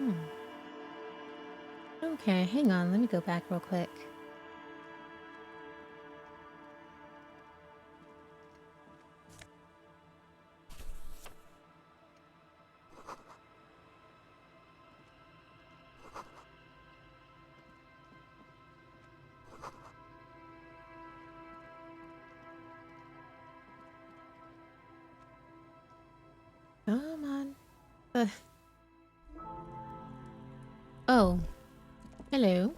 Hmm. Okay, hang on. Let me go back real quick. Come on. Uh, oh, hello.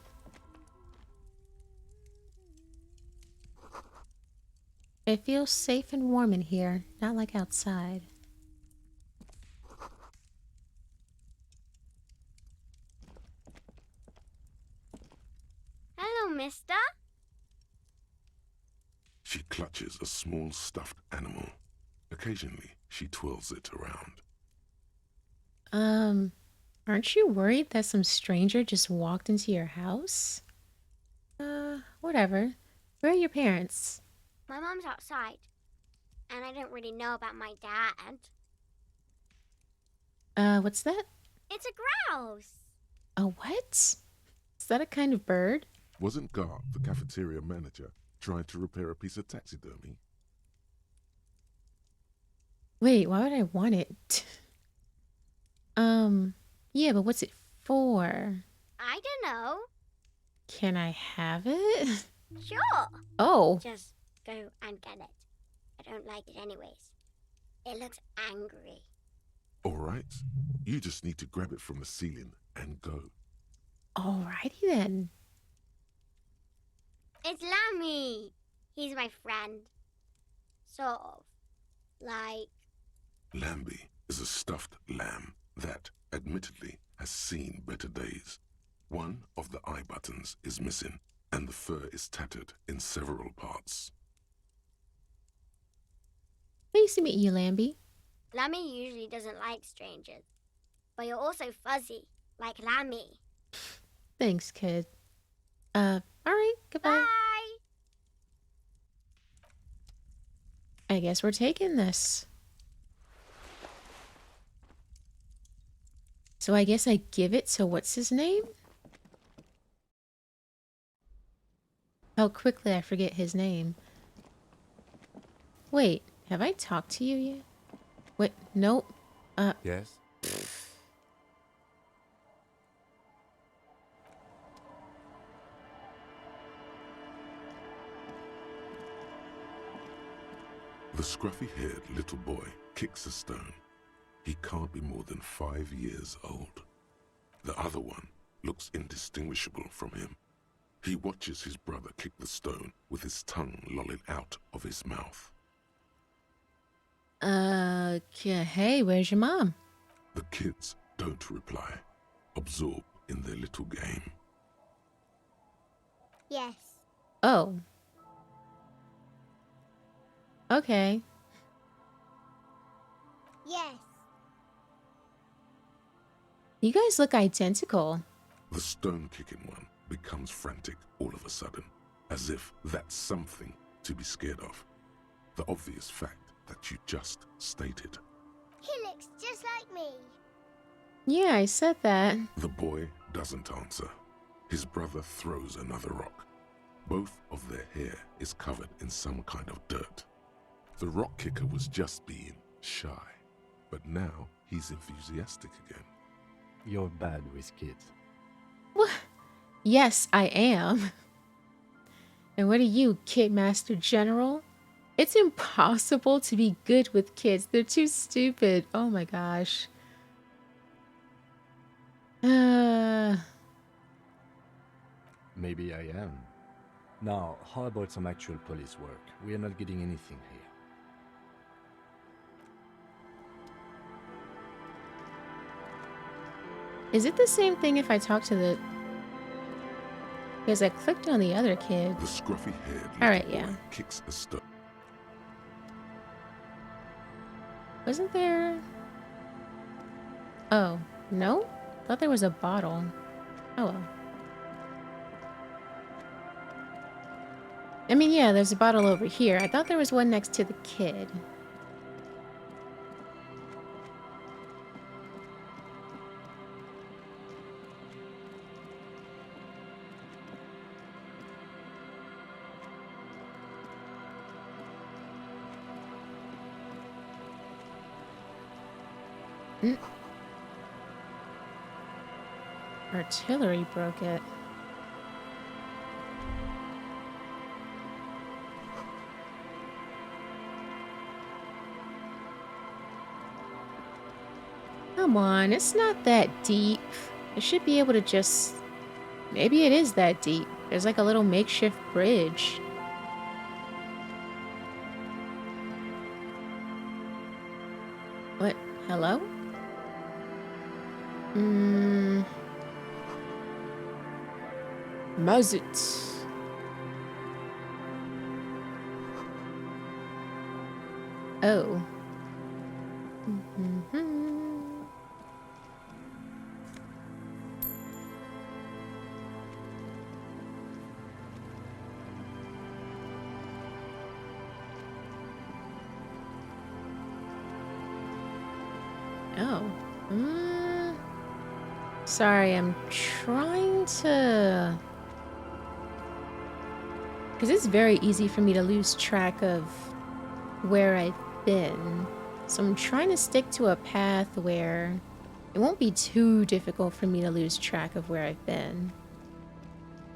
It feels safe and warm in here, not like outside. Hello, mister. She clutches a small stuffed animal. Occasionally, she twirls it around. Aren't you worried that some stranger just walked into your house? Whatever. Where are your parents? My mum's outside, and I don't really know about my dad. What's that? It's a grouse. A what? Is that a kind of bird? Wasn't Gar, the cafeteria manager, trying to repair a piece of taxidermy? Wait, why would I want it? Yeah, but what's it for? I don't know. Can I have it? Sure. Oh, Just go and get it. I don't like it anyways. It looks angry. All right, you just need to grab it from the ceiling and go. alrighty then. It's Lammy. He's my friend. Sort of. Like, Lambie is a stuffed lamb that, admittedly, has seen better days. One of the eye buttons is missing, and the fur is tattered in several parts. Nice to meet you, Lambie. Lammy usually doesn't like strangers. But you're also fuzzy, like Lammy. Thanks, kid. Alright, goodbye. Bye! I guess we're taking this. So I guess I give it to what's his name? How quickly I forget his name. Wait, have I talked to you yet? Wait, nope. Yes? The scruffy-haired little boy kicks a stone. He can't be more than 5 years old. The other one looks indistinguishable from him. He watches his brother kick the stone with his tongue lolling out of his mouth. Yeah, hey, where's your mom? The kids don't reply, absorbed in their little game. Yes. Oh. Okay. Yes. You guys look identical. The stone-kicking one becomes frantic all of a sudden, as if that's something to be scared of. The obvious fact that you just stated. He looks just like me. Yeah, I said that. The boy doesn't answer. His brother throws another rock. Both of their hair is covered in some kind of dirt. The rock kicker was just being shy, but now he's enthusiastic again. You're bad with kids. What? Yes, I am. And what are you, Kid Master General? It's impossible to be good with kids. They're too stupid. Oh my gosh. Maybe I am. Now, how about some actual police work? We are not getting anything here. Is it the same thing if I talk to the... Because I clicked on the other kid. The scruffy-haired Alright, little boy yeah. kicks a stone. Wasn't there... Oh, no? Thought there was a bottle. Oh well. I mean, yeah, there's a bottle over here. I thought there was one next to the kid. Mm. Artillery broke it. Come on, it's not that deep. I should be able to just... Maybe it is that deep. There's like a little makeshift bridge. What? Hello? Mazut. Oh. Oh. Sorry, I'm trying to... Because it's very easy for me to lose track of where I've been. So I'm trying to stick to a path where it won't be too difficult for me to lose track of where I've been.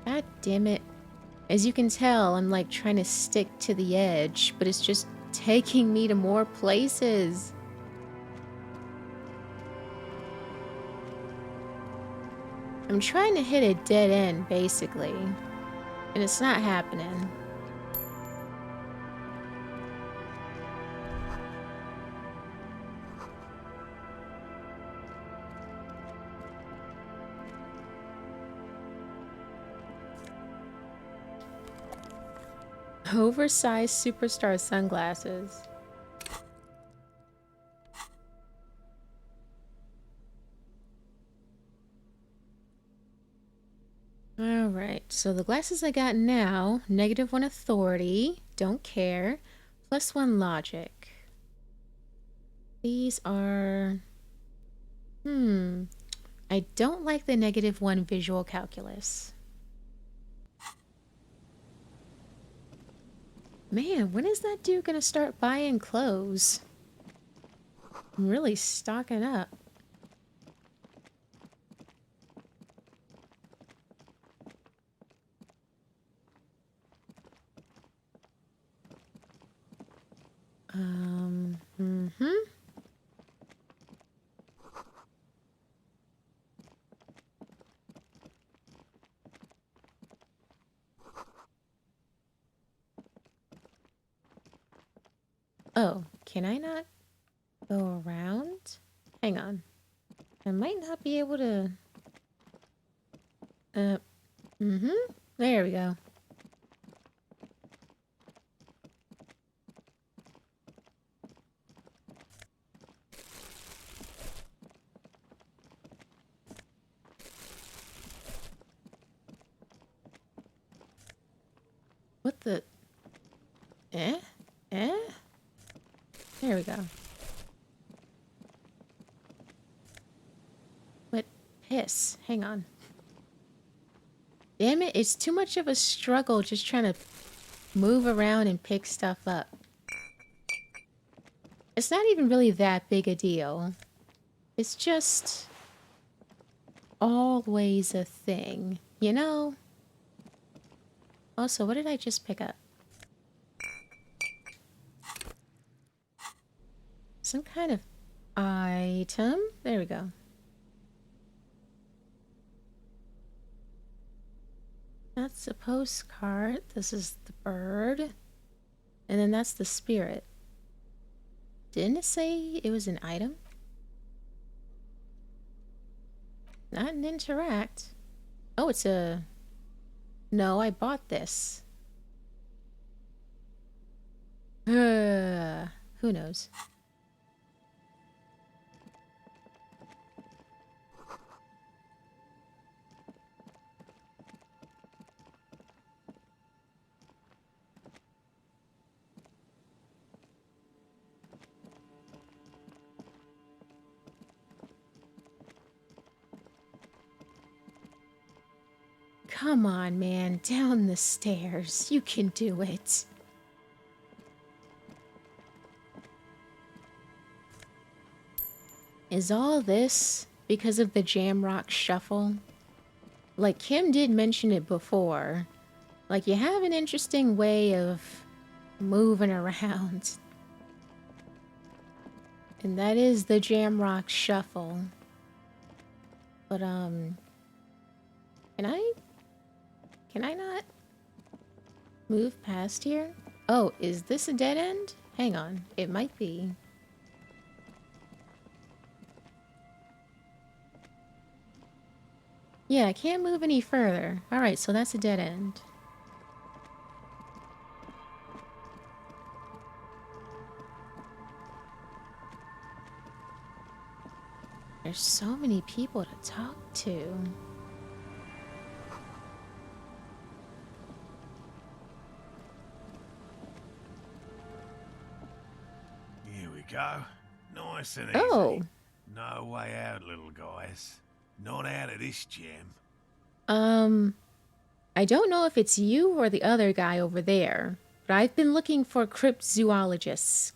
God damn it. As you can tell, I'm like trying to stick to the edge, but it's just taking me to more places. I'm trying to hit a dead end, basically. And it's not happening. Oversized superstar sunglasses. Alright, so the glasses I got now, -1 authority, don't care, +1 logic. These are... I don't like the -1 visual calculus. Man, when is that dude gonna start buying clothes? I'm really stocking up. Oh, can I not go around? Hang on. I might not be able to... There we go. What the... Eh? Eh? There we go. What? Piss. Hang on. Damn it, it's too much of a struggle just trying to move around and pick stuff up. It's not even really that big a deal. It's just... always a thing, you know? Also, what did I just pick up? Some kind of item? There we go. That's a postcard. This is the bird. And then that's the spirit. Didn't it say it was an item? Not an interact. Oh, it's a... No, I bought this. Who knows? Come on, man. Down the stairs. You can do it. Is all this because of the Jamrock Shuffle? Like, Kim did mention it before. Like, you have an interesting way of moving around. And that is the Jamrock Shuffle. But, Can I not move past here? Oh, is this a dead end? Hang on, it might be. Yeah, I can't move any further. Alright, so that's a dead end. There's so many people to talk to. Here we go. Nice and easy. Oh. No way out, little guys. Not out of this jam. I don't know if it's you or the other guy over there, but I've been looking for cryptozoologists.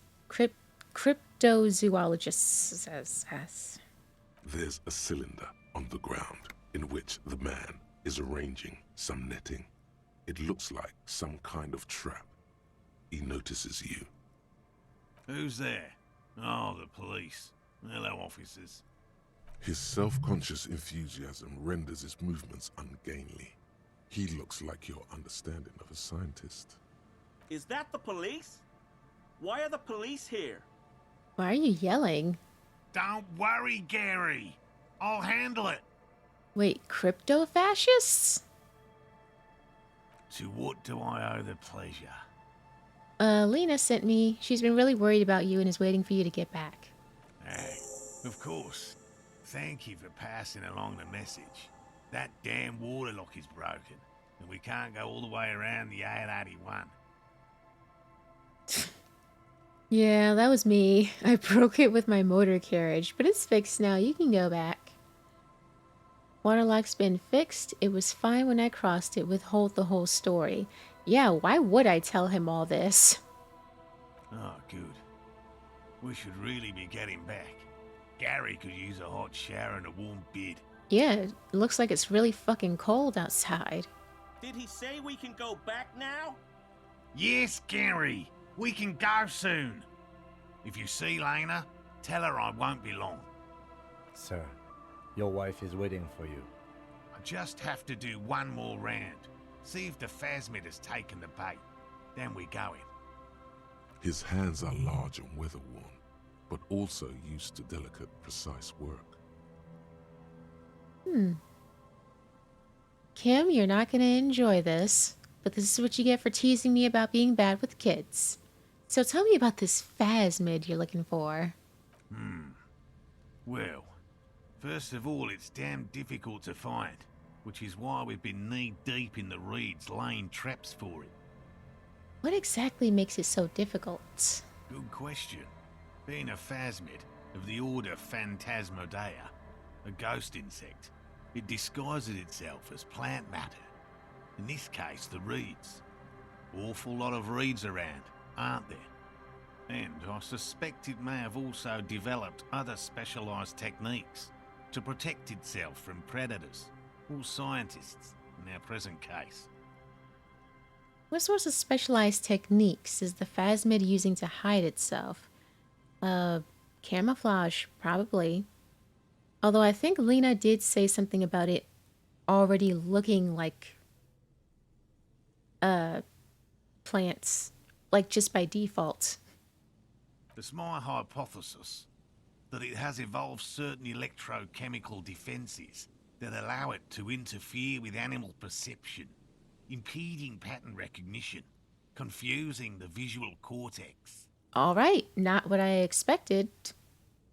Cryptozoologists. There's a cylinder on the ground in which the man is arranging some netting. It looks like some kind of trap. He notices you. Who's there? Oh, the police. Hello, officers. His self-conscious enthusiasm renders his movements ungainly. He looks like your understanding of a scientist. Is that the police? Why are the police here? Why are you yelling? Don't worry, Gary. I'll handle it. Wait, crypto-fascists? To what do I owe the pleasure? Lena sent me. She's been really worried about you and is waiting for you to get back. Of course. Thank you for passing along the message. That damn water lock is broken, and we can't go all the way around the 881. Yeah, that was me. I broke it with my motor carriage, but it's fixed now. You can go back. Waterlock's been fixed. It was fine when I crossed it. Withhold the whole story. Yeah, why would I tell him all this? Oh, good. We should really be getting back. Gary could use a hot shower and a warm bed. Yeah, it looks like it's really fucking cold outside. Did he say we can go back now? Yes, Gary. We can go soon. If you see Lena, tell her I won't be long. Sir, your wife is waiting for you. I just have to do one more round. See if the phasmid has taken the bait. Then we go in. His hands are large and weather-worn, but also used to delicate, precise work. Kim, you're not gonna enjoy this, but this is what you get for teasing me about being bad with kids. So tell me about this phasmid you're looking for. Well, first of all, it's damn difficult to find, which is why we've been knee-deep in the reeds laying traps for it. What exactly makes it so difficult? Good question. Being a phasmid of the order Phantasmodea, a ghost insect, it disguises itself as plant matter. In this case, the reeds. Awful lot of reeds around, aren't there? And I suspect it may have also developed other specialised techniques to protect itself from predators or scientists in our present case. What sorts of specialized techniques is the phasmid using to hide itself? Camouflage, probably. Although I think Lena did say something about it already looking like plants, like just by default. It's my hypothesis that it has evolved certain electrochemical defenses that allow it to interfere with animal perception, impeding pattern recognition, confusing the visual cortex. All right, not what I expected.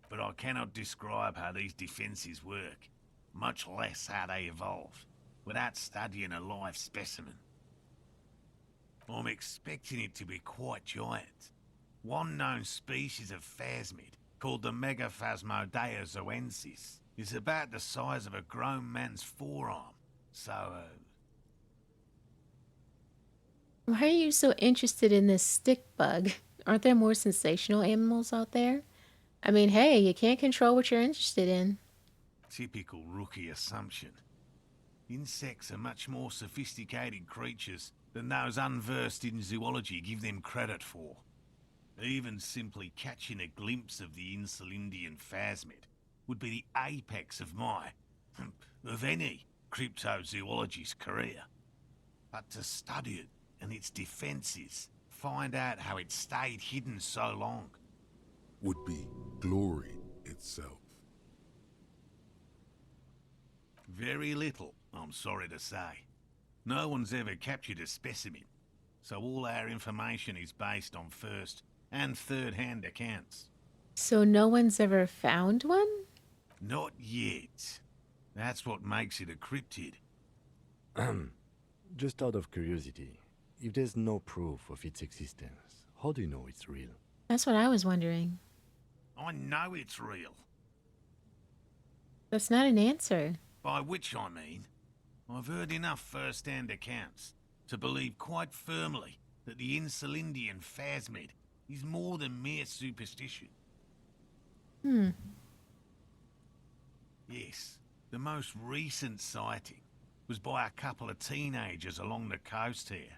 But I cannot describe how these defenses work, much less how they evolved, without studying a live specimen. I'm expecting it to be quite giant. One known species of phasmid, called the Megaphasmodea zoensis, is about the size of a grown man's forearm. So, Why are you so interested in this stick bug? Aren't there more sensational animals out there? I mean, hey, you can't control what you're interested in. Typical rookie assumption. Insects are much more sophisticated creatures than those unversed in zoology give them credit for. Even simply catching a glimpse of the Insulindian phasmid would be the apex of my, of any, cryptozoologist's career. But to study it and its defences, find out how it stayed hidden so long. Would be glory itself. Very little, I'm sorry to say. No one's ever captured a specimen, so all our information is based on first and third-hand accounts. So no one's ever found one? Not yet. That's what makes it a cryptid. Just out of curiosity, if there's no proof of its existence, how do you know it's real? That's what I was wondering. I know it's real. That's not an answer. By which I mean, I've heard enough first-hand accounts to believe quite firmly that the Insulindian phasmid is more than mere superstition. Yes, the most recent sighting was by a couple of teenagers along the coast here.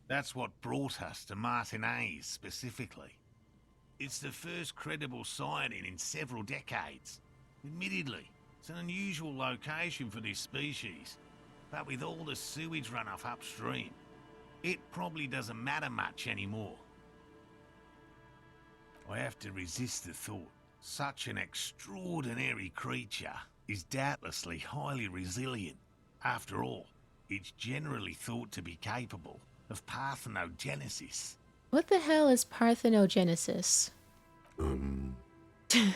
That's what brought us to Martinez specifically. It's the first credible sighting in several decades. Admittedly, it's an unusual location for this species, but with all the sewage runoff upstream, it probably doesn't matter much anymore. I have to resist the thought. Such an extraordinary creature is doubtlessly highly resilient. After all, it's generally thought to be capable of parthenogenesis. What the hell is parthenogenesis? I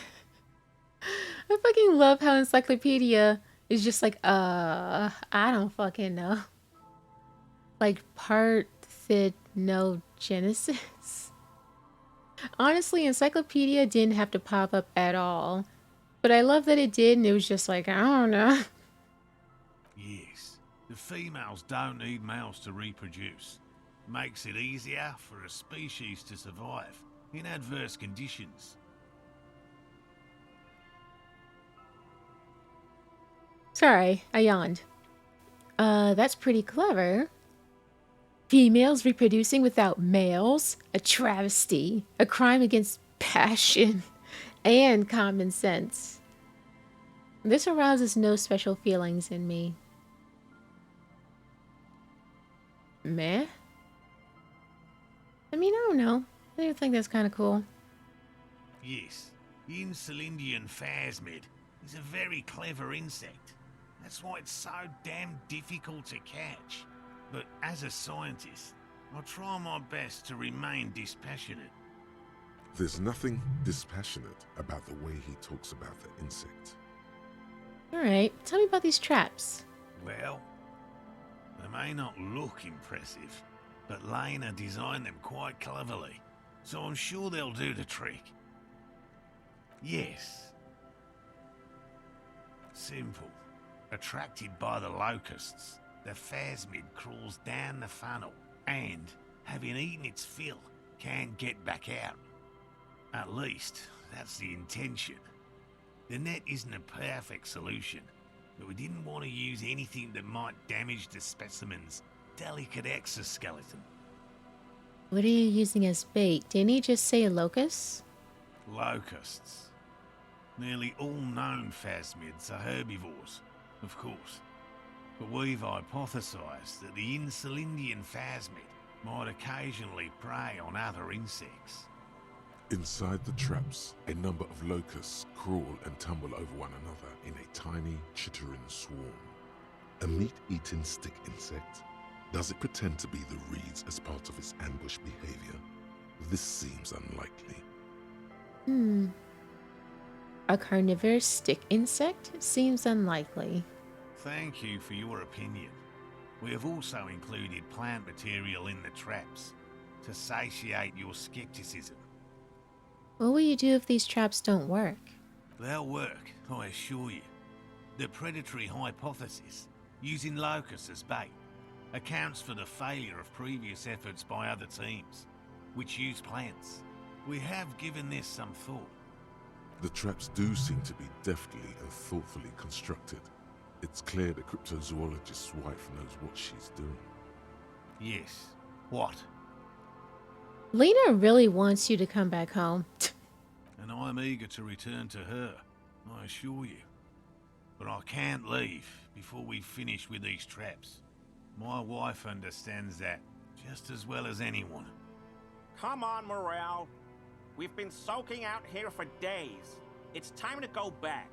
fucking love how Encyclopedia is just like, I don't fucking know. Like, parthenogenesis? Honestly, Encyclopedia didn't have to pop up at all. But I love that it did, and it was just like, I don't know. Yes, the females don't need males to reproduce. Makes it easier for a species to survive in adverse conditions. Sorry, I yawned. That's pretty clever. Females reproducing without males? A travesty. A crime against passion and common sense. This arouses no special feelings in me. Meh? I mean, I don't know. I think that's kind of cool. Yes, the Insulindian phasmid is a very clever insect. That's why it's so damn difficult to catch. But as a scientist, I'll try my best to remain dispassionate. There's nothing dispassionate about the way he talks about the insect. Alright, tell me about these traps. Well, they may not look impressive, but Lena designed them quite cleverly, so I'm sure they'll do the trick. Yes. Simple. Attracted by the locusts, the phasmid crawls down the funnel and, having eaten its fill, can't get back out. At least, that's the intention. The net isn't a perfect solution, but we didn't want to use anything that might damage the specimen's delicate exoskeleton. What are you using as bait? Didn't he just say locusts? Locusts. Nearly all known phasmids are herbivores, of course. But we've hypothesized that the Insulindian phasmid might occasionally prey on other insects. Inside the traps, a number of locusts crawl and tumble over one another in a tiny, chittering swarm. A meat-eating stick insect? Does it pretend to be the reeds as part of its ambush behavior? This seems unlikely. A carnivorous stick insect? Seems unlikely. Thank you for your opinion. We have also included plant material in the traps to satiate your skepticism. What will you do if these traps don't work? They'll work, I assure you. The predatory hypothesis, using locusts as bait, accounts for the failure of previous efforts by other teams, which use plants. We have given this some thought. The traps do seem to be deftly and thoughtfully constructed. It's clear the cryptozoologist's wife knows what she's doing. Yes. What? Lena really wants you to come back home. And I'm eager to return to her, I assure you. But I can't leave before we've finished with these traps. My wife understands that just as well as anyone. Come on, Morale. We've been soaking out here for days. It's time to go back.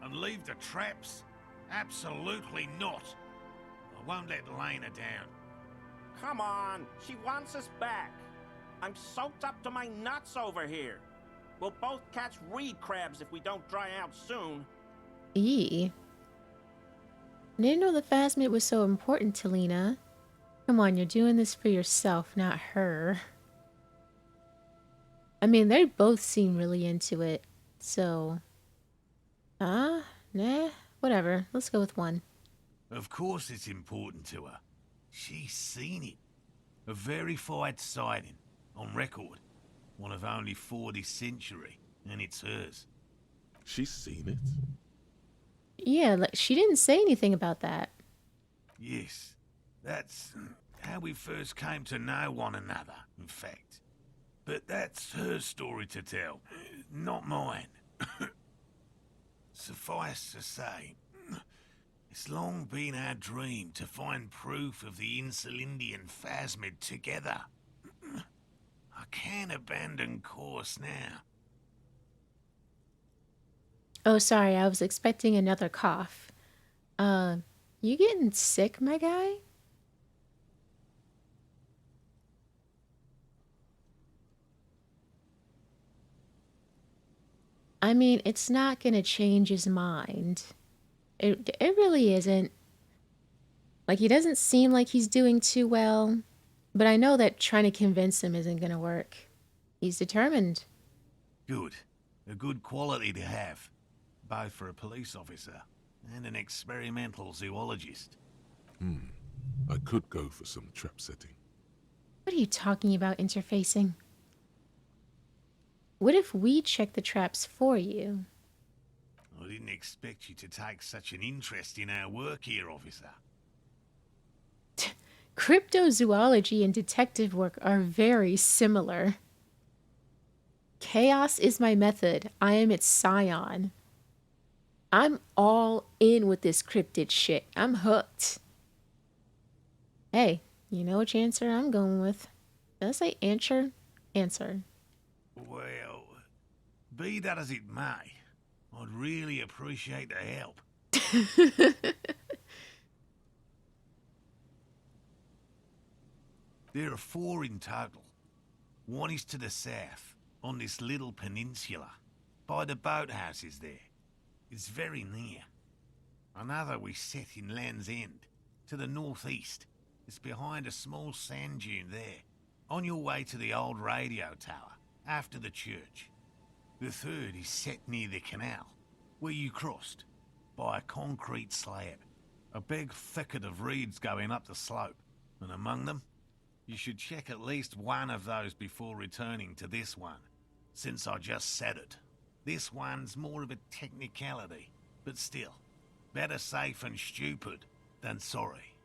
And leave the traps? Absolutely not. I won't let Lena down. Come on, she wants us back. I'm soaked up to my nuts over here. We'll both catch reed crabs if we don't dry out soon. I didn't know the phasmid was so important to Lena. Come on, you're doing this for yourself, not her. I mean, they both seem really into it, so... nah, whatever. Let's go with one. Of course it's important to her. She's seen it. A verified sighting, on record. One of only 4 this century, and it's hers. She's seen it. Yeah, like, she didn't say anything about that. Yes, that's how we first came to know one another, in fact. But that's her story to tell, not mine. Suffice to say, it's long been our dream to find proof of the Insulindian phasmid together. I can't abandon course now. Oh, sorry, I was expecting another cough. You getting sick, my guy? I mean, it's not gonna change his mind. It really isn't. Like, he doesn't seem like he's doing too well, but I know that trying to convince him isn't gonna work. He's determined. Good. A good quality to have, both for a police officer and an experimental zoologist. I could go for some trap setting. What are you talking about, interfacing? What if we check the traps for you? I didn't expect you to take such an interest in our work here, officer. Cryptozoology and detective work are very similar. Chaos is my method. I am its scion. I'm all in with this cryptid shit. I'm hooked. Hey, you know which answer I'm going with. Did I say answer? Answer. Well, be that as it may, I'd really appreciate the help. There are 4 in total. One is to the south, on this little peninsula, by the boathouses there. It's very near. Another we set in Land's End, to the northeast. It's behind a small sand dune there, on your way to the old radio tower, after the church. The third is set near the canal, where you crossed, by a concrete slab. A big thicket of reeds going up the slope, and among them, you should check at least one of those before returning to this one, since I just said it. This one's more of a technicality, but still, better safe and stupid than sorry.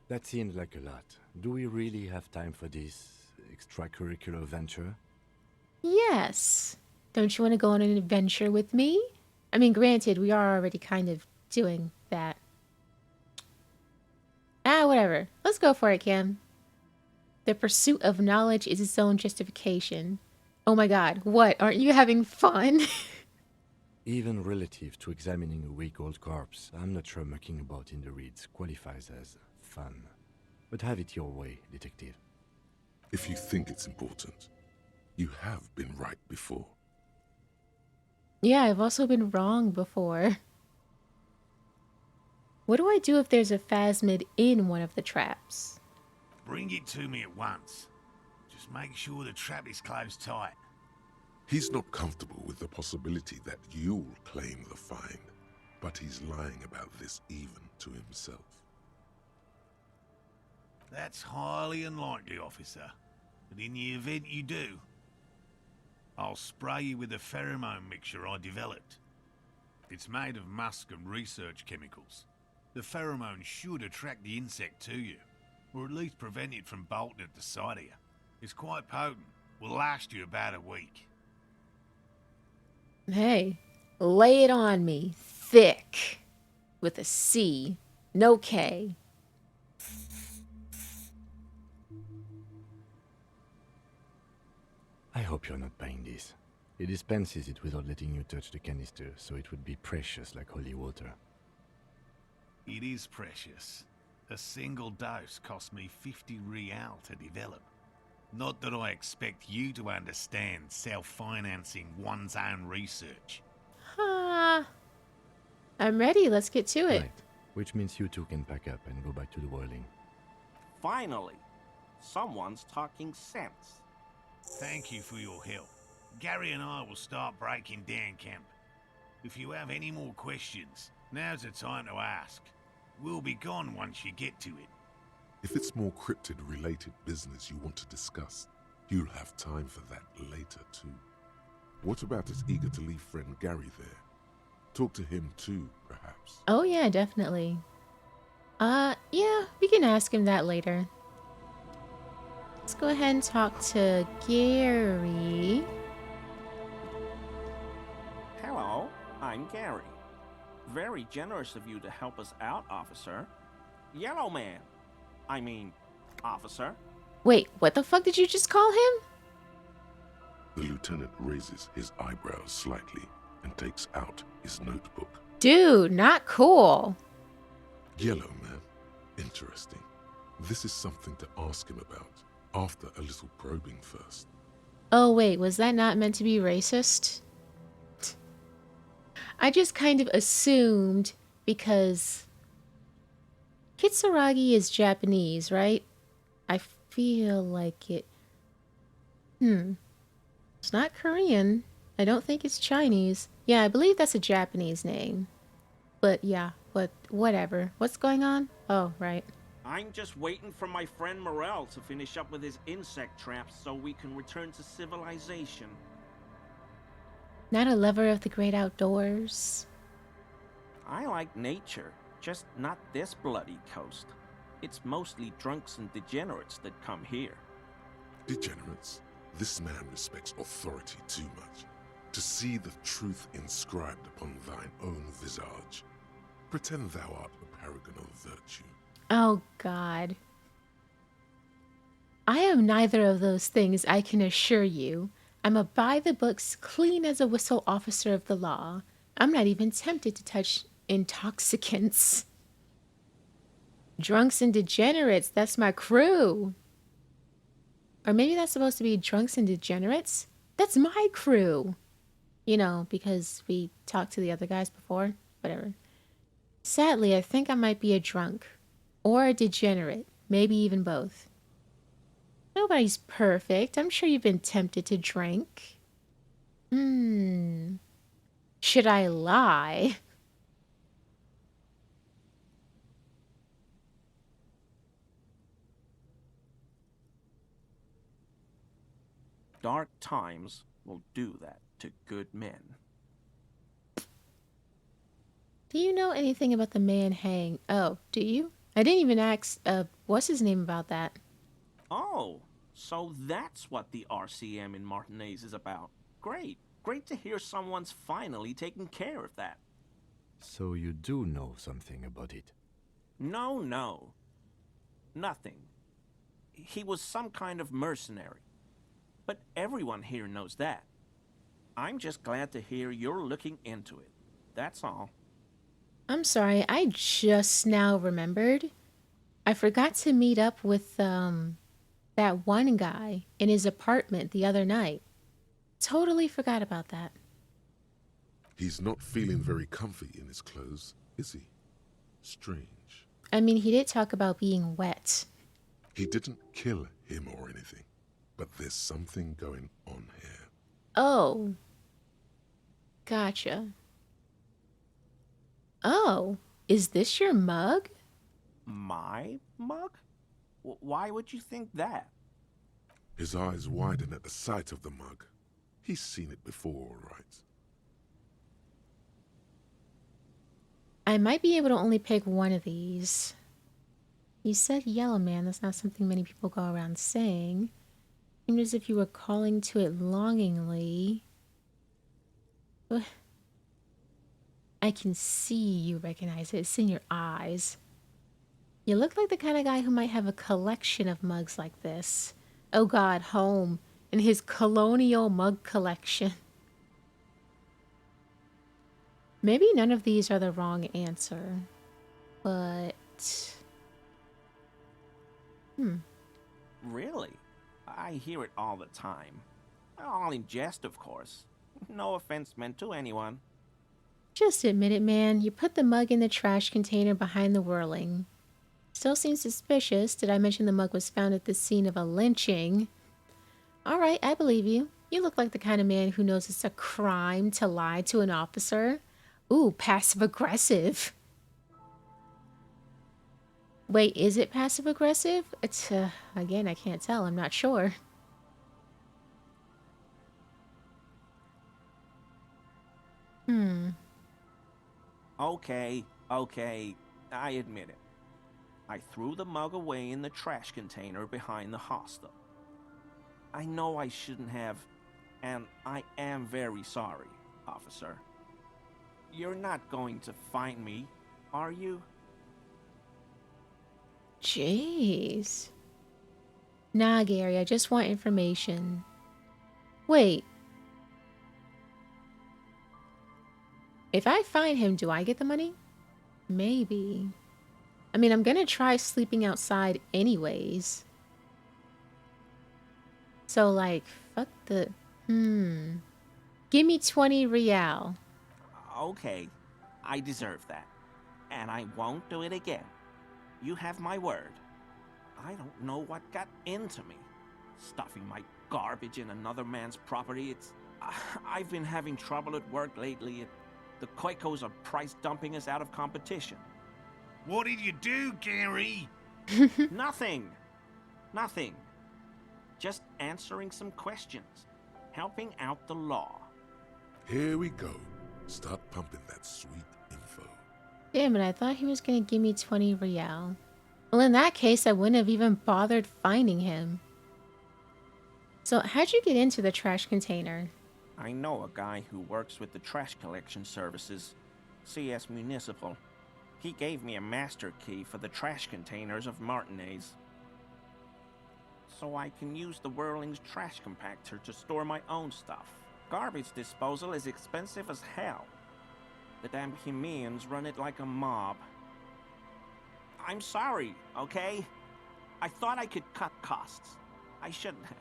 That seems like a lot. Do we really have time for this extracurricular venture? Yes. Don't you want to go on an adventure with me? I mean, granted, we are already kind of doing that. Whatever. Let's go for it, Kim. The pursuit of knowledge is its own justification. Oh my god, what? Aren't you having fun? Even relative to examining a week-old corpse, I'm not sure mucking about in the reeds qualifies as fun. But have it your way, detective. If you think it's important, you have been right before. Yeah, I've also been wrong before. What do I do if there's a phasmid in one of the traps? Bring it to me at once. Just make sure the trap is closed tight. He's not comfortable with the possibility that you'll claim the find, but he's lying about this even to himself. That's highly unlikely, officer. But in the event you do, I'll spray you with a pheromone mixture I developed. It's made of musk and research chemicals. The pheromone should attract the insect to you, or at least prevent it from bolting at the sight of you. It's quite potent. Will last you about a week. Hey, lay it on me. Thick. With a C. No K. I hope you're not buying this. It dispenses it without letting you touch the canister, so it would be precious like holy water. It is precious. A single dose cost me 50 real to develop. Not that I expect you to understand self-financing one's own research. Ha. I'm ready. Let's get to it. Right, which means you two can pack up and go back to the boiling. Finally, someone's talking sense. Thank you for your help. Gary and I will start breaking down camp. If you have any more questions, now's the time to ask. We'll be gone once you get to it. If it's more cryptid-related business you want to discuss, you'll have time for that later too. What about his eager-to-leave friend Gary there? Talk to him too, perhaps. Oh, yeah, definitely. Yeah, we can ask him that later. Let's go ahead and talk to Gary. Hello, I'm Gary. Very generous of you to help us out, officer. Yellow man. I mean, officer. Wait, what the fuck did you just call him? The lieutenant raises his eyebrows slightly and takes out his notebook. Dude, not cool. Yellow man. Interesting. This is something to ask him about after a little probing first. Oh, wait, was that not meant to be racist? I just kind of assumed because Kitsuragi is Japanese, right? I feel like it. It's not Korean. I don't think it's Chinese. Yeah, I believe that's a Japanese name. But yeah, whatever. What's going on? Oh, right. I'm just waiting for my friend Morel to finish up with his insect traps so we can return to civilization. Not a lover of the great outdoors. I like nature, just not this bloody coast. It's mostly drunks and degenerates that come here. Degenerates. This man respects authority too much. To see the truth inscribed upon thine own visage. Pretend thou art a paragon of virtue. Oh, God. I am neither of those things, I can assure you. I'm a by-the-books, clean as a whistle officer of the law. I'm not even tempted to touch intoxicants. Drunks and degenerates, that's my crew. Or maybe that's supposed to be drunks and degenerates? That's my crew. You know, because we talked to the other guys before. Whatever. Sadly, I think I might be a drunk. Or a degenerate. Maybe even both. Nobody's perfect. I'm sure you've been tempted to drink. Should I lie? Dark times will do that to good men. Do you know anything about the man hanged? Oh, do you? I didn't even ask, what's his name about that? Oh, so that's what the RCM in Martinez is about. Great. Great to hear someone's finally taking care of that. So you do know something about it? No. Nothing. He was some kind of mercenary. But everyone here knows that. I'm just glad to hear you're looking into it. That's all. I'm sorry, I just now remembered. I forgot to meet up with, that one guy in his apartment the other night. Totally forgot about that. He's not feeling very comfy in his clothes, is he? Strange. I mean, he did talk about being wet. He didn't kill him or anything, but there's something going on here. Oh. Gotcha. Oh, is this your mug? My mug? Why would you think that? His eyes widen at the sight of the mug. He's seen it before, all right. I might be able to only pick one of these. You said yellow man. That's not something many people go around saying. Seemed as if you were calling to it longingly. Ugh. I can see you recognize it. It's in your eyes. You look like the kind of guy who might have a collection of mugs like this. Oh God, home in his colonial mug collection. Maybe none of these are the wrong answer, but... Really? I hear it all the time. All in jest, of course. No offense meant to anyone. Just admit it, man. You put the mug in the trash container behind the whirling. Still seems suspicious. Did I mention the mug was found at the scene of a lynching? Alright, I believe you. You look like the kind of man who knows it's a crime to lie to an officer. Ooh, passive-aggressive. Wait, is it passive-aggressive? It's, again, I can't tell. I'm not sure. Okay, I admit it. I threw the mug away in the trash container behind the hostel. I know I shouldn't have, and I am very sorry, officer. You're not going to find me, are you? Jeez. Nah, Gary, I just want information. Wait. If I find him, do I get the money? Maybe. I mean, I'm gonna try sleeping outside anyways. So, like, fuck the... Give me 20 real. Okay, I deserve that. And I won't do it again. You have my word. I don't know what got into me. Stuffing my garbage in another man's property, it's... I've been having trouble at work lately. The Koikos are price dumping us out of competition. What did you do, Gary? Nothing. Nothing. Just answering some questions. Helping out the law. Here we go. Start pumping that sweet info. Damn it, I thought he was gonna give me 20 real. Well, in that case, I wouldn't have even bothered finding him. So, how'd you get into the trash container? I know a guy who works with the trash collection services, CS Municipal. He gave me a master key for the trash containers of Martinez. So I can use the Whirling's trash compactor to store my own stuff. Garbage disposal is expensive as hell. The damn Bohemians run it like a mob. I'm sorry, okay? I thought I could cut costs. I shouldn't have.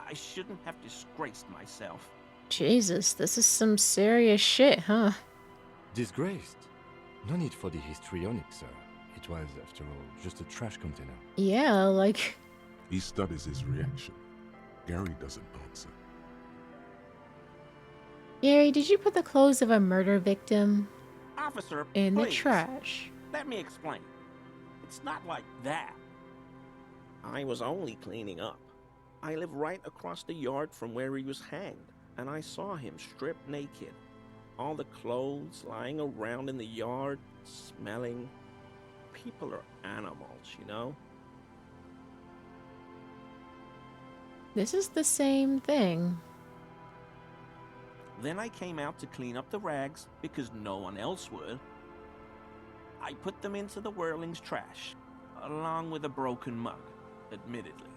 I shouldn't have disgraced myself. Jesus, this is some serious shit, huh? Disgraced? No need for the histrionic, sir. It was, after all, just a trash container. Yeah, like... He studies his reaction. Gary doesn't answer. Gary, did you put the clothes of a murder victim Officer, in the please, trash? let me explain. It's not like that. I was only cleaning up. I live right across the yard from where he was hanged, and I saw him stripped naked. All the clothes lying around in the yard, smelling. People are animals, you know? This is the same thing. Then I came out to clean up the rags because no one else would. I put them into the Whirling's trash, along with a broken mug, admittedly.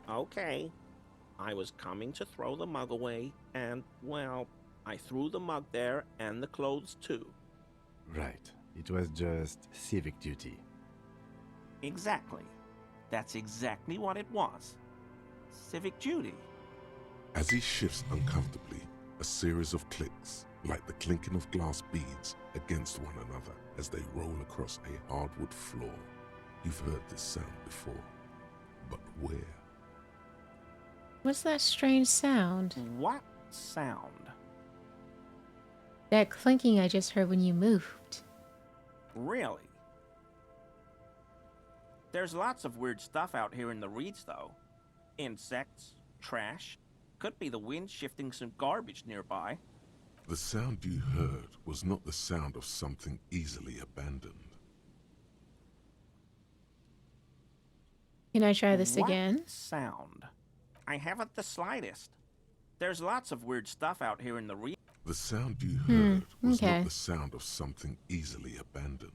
Okay, I was coming to throw the mug away, and, well, I threw the mug there and the clothes too. Right. It was just civic duty. Exactly. That's exactly what it was. Civic duty. As he shifts uncomfortably, a series of clicks, like the clinking of glass beads, against one another as they roll across a hardwood floor. You've heard this sound before, but where? What's that strange sound? What sound? That clinking I just heard when you moved. Really? There's lots of weird stuff out here in the reeds, though. Insects, trash, Could be the wind shifting some garbage nearby. The sound you heard was not the sound of something easily abandoned. Can I try this What again? sound? I haven't the slightest. There's lots of weird stuff out here in the The sound you heard was okay. not the sound of something easily abandoned.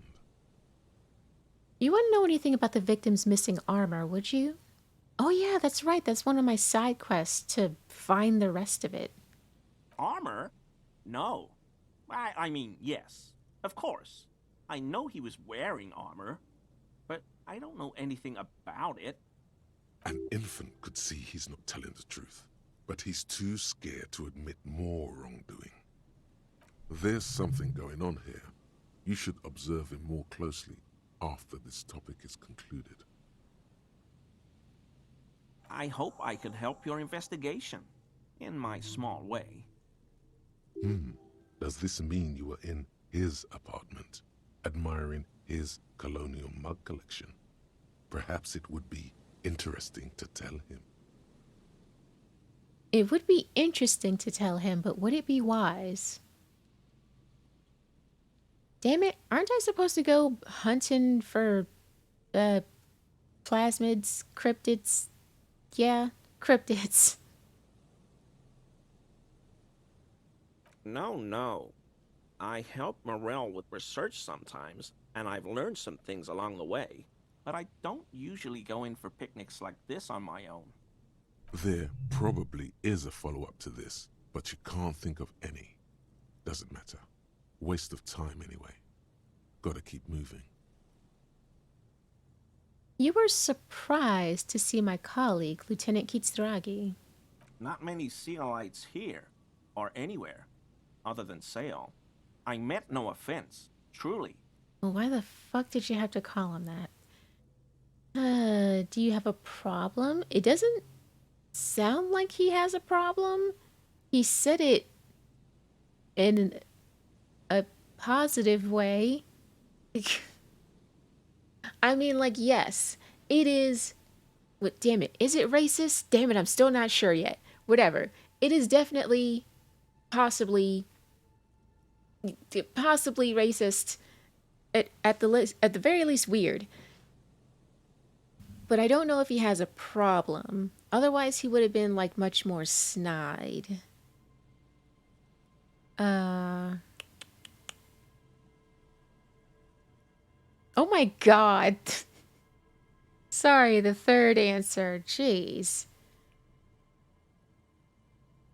You wouldn't know anything about the victim's missing armor, would you? Oh yeah, that's right. That's one of my side quests, to find the rest of it. Armor? No. I mean, yes. Of course. I know he was wearing armor, but I don't know anything about it. An infant could see he's not telling the truth, but he's too scared to admit more wrongdoing. There's something going on here. You should observe him more closely after this topic is concluded. I hope I can help your investigation, in my small way. Does this mean you were in his apartment, admiring his colonial mug collection? Perhaps it would be interesting to tell him. It would be interesting to tell him, but would it be wise? Damn it, aren't I supposed to go hunting for plasmids, cryptids? Yeah, cryptids. No. I help Morel with research sometimes, and I've learned some things along the way. But I don't usually go in for picnics like this on my own. There probably is a follow-up to this, but you can't think of any. Doesn't matter. Waste of time anyway. Gotta keep moving. You were surprised to see my colleague, Lieutenant Kitsuragi. Not many Sealites here, or anywhere, other than Sail. I meant no offense, truly. Well, why the fuck did you have to call him that? Do you have a problem? It doesn't sound like he has a problem. He said it in a positive way. I mean, like, yes, it is. What? Damn it. Is it racist? Damn it, I'm still not sure yet. Whatever. It is definitely, possibly racist. At the very least, weird. But I don't know if he has a problem. Otherwise, he would have been, like, much more snide. Oh my god. Sorry, the third answer. Jeez.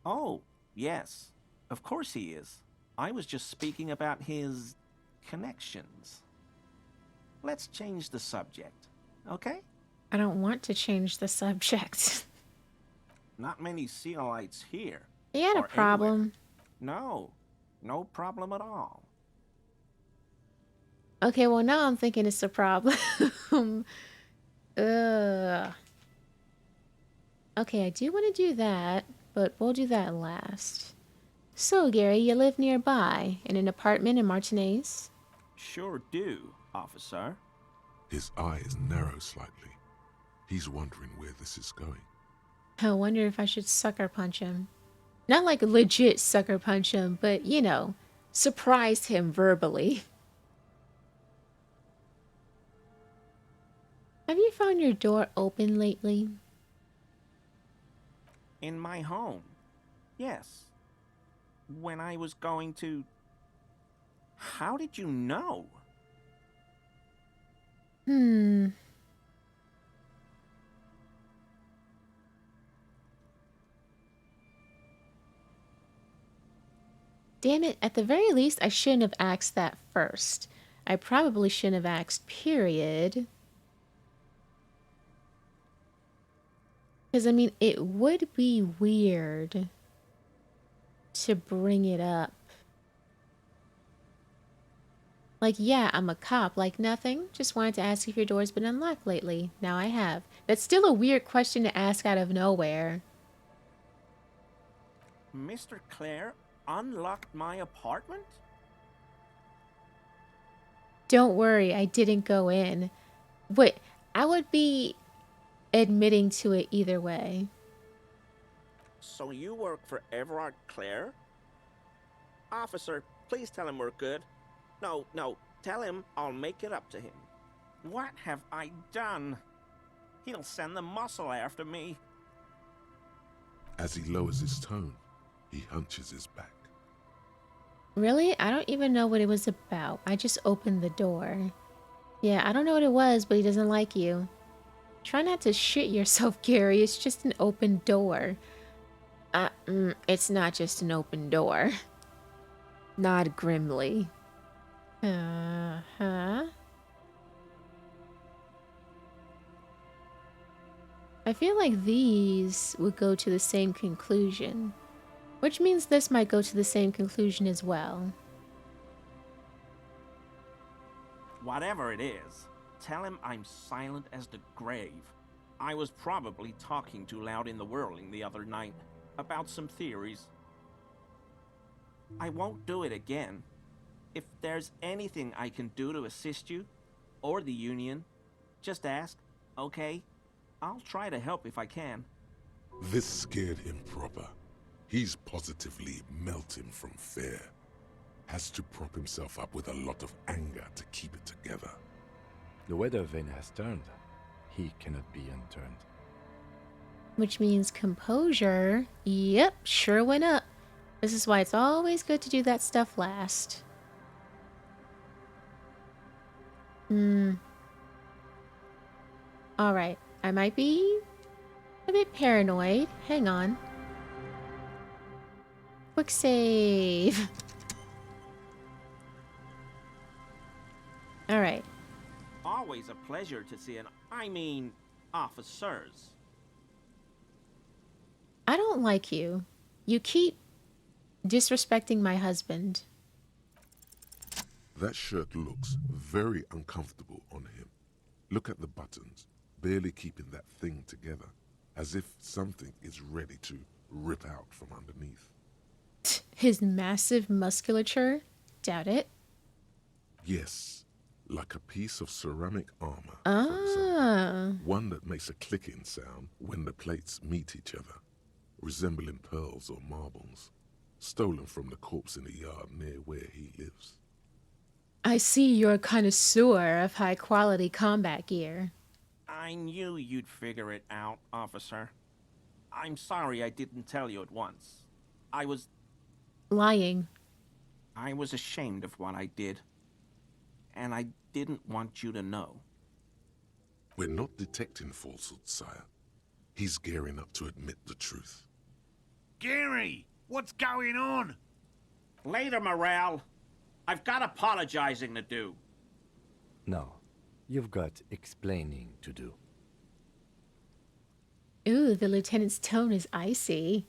Oh, yes. Of course he is. I was just speaking about his connections. Let's change the subject, okay? I don't want to change the subject. Not many Sealites here. He had a or problem. anywhere. No problem at all. Okay, well now I'm thinking it's a problem. Ugh. Okay, I do want to do that, but we'll do that last. So, Gary, you live nearby, in an apartment in Martinez? Sure do, officer. His eyes narrow slightly. He's wondering where this is going. I wonder if I should sucker punch him. Not like legit sucker punch him, but, you know, surprise him verbally. Have you found your door open lately? In my home. Yes. When I was going to... How did you know? Damn it, at the very least, I shouldn't have asked that first. I probably shouldn't have asked, period. Because, I mean, it would be weird to bring it up. Like, yeah, I'm a cop, like nothing. Just wanted to ask if your door's been unlocked lately. Now I have. That's still a weird question to ask out of nowhere. Mr. Clare unlocked my apartment? Don't worry, I didn't go in. Wait, I would be admitting to it either way. So you work for Everard Clare? Officer, please tell him we're good. No, no, tell him I'll make it up to him. What have I done? He'll send the muscle after me. As he lowers his tone, he hunches his back. Really? I don't even know what it was about. I just opened the door. Yeah, I don't know what it was, but he doesn't like you. Try not to shit yourself, Gary. It's just an open door. It's not just an open door. Nod grimly. Uh-huh. I feel like these would go to the same conclusion. Which means this might go to the same conclusion as well. Whatever it is, tell him I'm silent as the grave. I was probably talking too loud in the whirling the other night about some theories. I won't do it again. If there's anything I can do to assist you, or the Union, just ask, okay? I'll try to help if I can. This scared him proper. He's positively melting from fear. Has to prop himself up with a lot of anger to keep it together. The weather vane has turned. He cannot be unturned. Which means composure. Yep, sure went up. This is why it's always good to do that stuff last. Alright, I might be a bit paranoid. Hang on. Quick save. Alright. Always a pleasure to see officers. I don't like you. You keep disrespecting my husband. That shirt looks very uncomfortable on him. Look at the buttons, barely keeping that thing together, as if something is ready to rip out from underneath. His massive musculature? Doubt it. Yes, like a piece of ceramic armor, for example. One that makes a clicking sound when the plates meet each other, resembling pearls or marbles, stolen from the corpse in the yard near where he lives. I see you're a connoisseur of high-quality combat gear. I knew you'd figure it out, officer. I'm sorry I didn't tell you at once. I was Lying. ashamed of what I did. And I didn't want you to know. We're not detecting falsehoods, sire. He's gearing up to admit the truth. Gary, what's going on? Later, Morale. I've got apologizing to do. No, you've got explaining to do. Ooh, the lieutenant's tone is icy.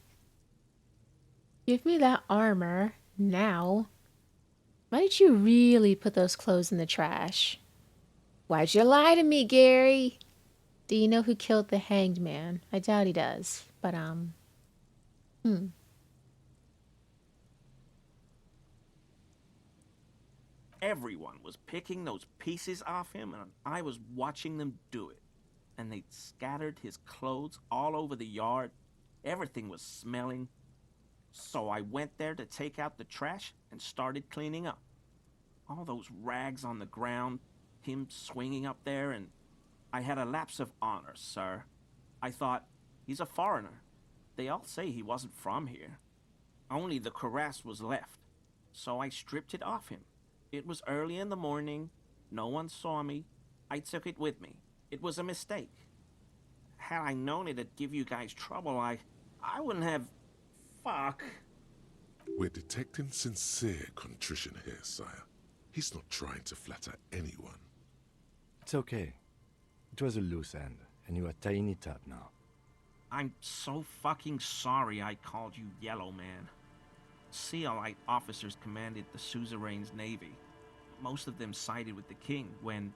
Give me that armor now. Why did you really put those clothes in the trash? Why'd you lie to me, Gary? Do you know who killed the hanged man? I doubt he does, but Everyone was picking those pieces off him, and I was watching them do it. And they'd scattered his clothes all over the yard. Everything was smelling. So I went there to take out the trash and started cleaning up. All those rags on the ground, him swinging up there, and I had a lapse of honor, sir. I thought, he's a foreigner. They all say he wasn't from here. Only the cuirass was left, so I stripped it off him. It was early in the morning. No one saw me. I took it with me. It was a mistake. Had I known it'd give you guys trouble, I wouldn't have... Fuck. We're detecting sincere contrition here, sire. He's not trying to flatter anyone. It's okay. It was a loose end, and you are tying it up now. I'm so fucking sorry I called you Yellow Man. Sealite officers commanded the suzerain's navy. Most of them sided with the king when...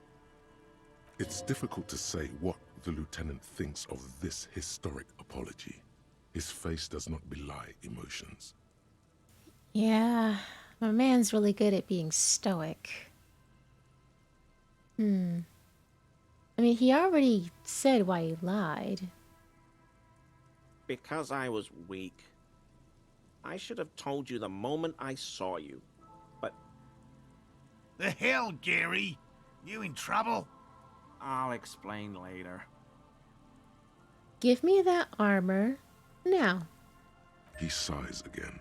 It's difficult to say what the lieutenant thinks of this historic apology. His face does not belie emotions. yeah, my man's really good at being stoic. I mean, he already said why he lied. Because I was weak. I should have told you the moment I saw you. But The hell, Gary? You in trouble? I'll explain later. Give me that armor now. He sighs again,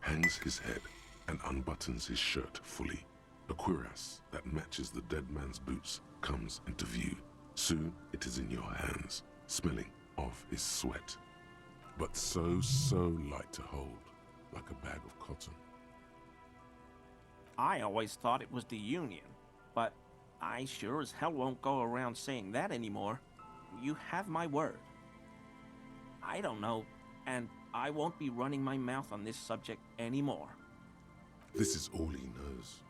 hangs his head, and unbuttons his shirt fully. A cuirass that matches the dead man's boots comes into view. Soon it is in your hands, smelling of his sweat. But so light to hold, like a bag of cotton. I always thought it was the Union, but I sure as hell won't go around saying that anymore. You have my word. I don't know, and I won't be running my mouth on this subject anymore. This is all he knows.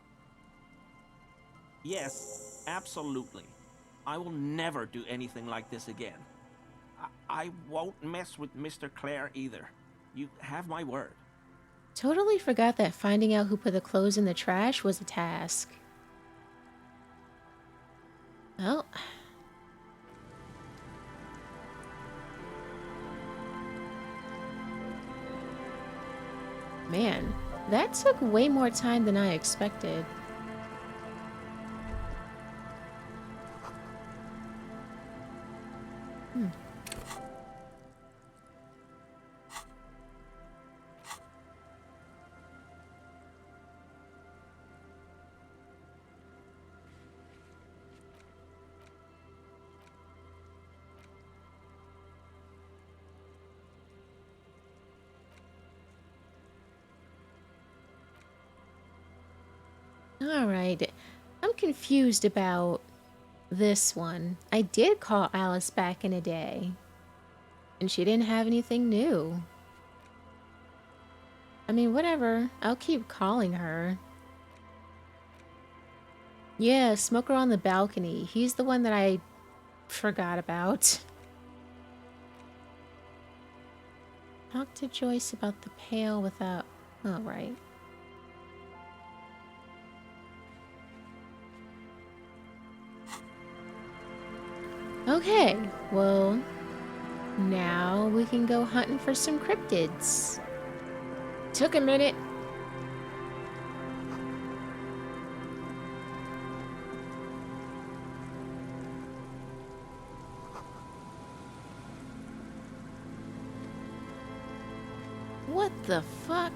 Yes, absolutely. I will never do anything like this again. I won't mess with Mr. Clare either. You have my word. Totally forgot that finding out who put the clothes in the trash was a task. Well. Man, that took way more time than I expected. Alright, I'm confused about this one. I did call Alice back in a day, and she didn't have anything new. I mean, whatever. I'll keep calling her. Yeah, Smoker on the balcony. He's the one that I forgot about. Talk to Joyce about the pail without... Oh, right. Okay, well, now we can go hunting for some cryptids. Took a minute. What the fuck?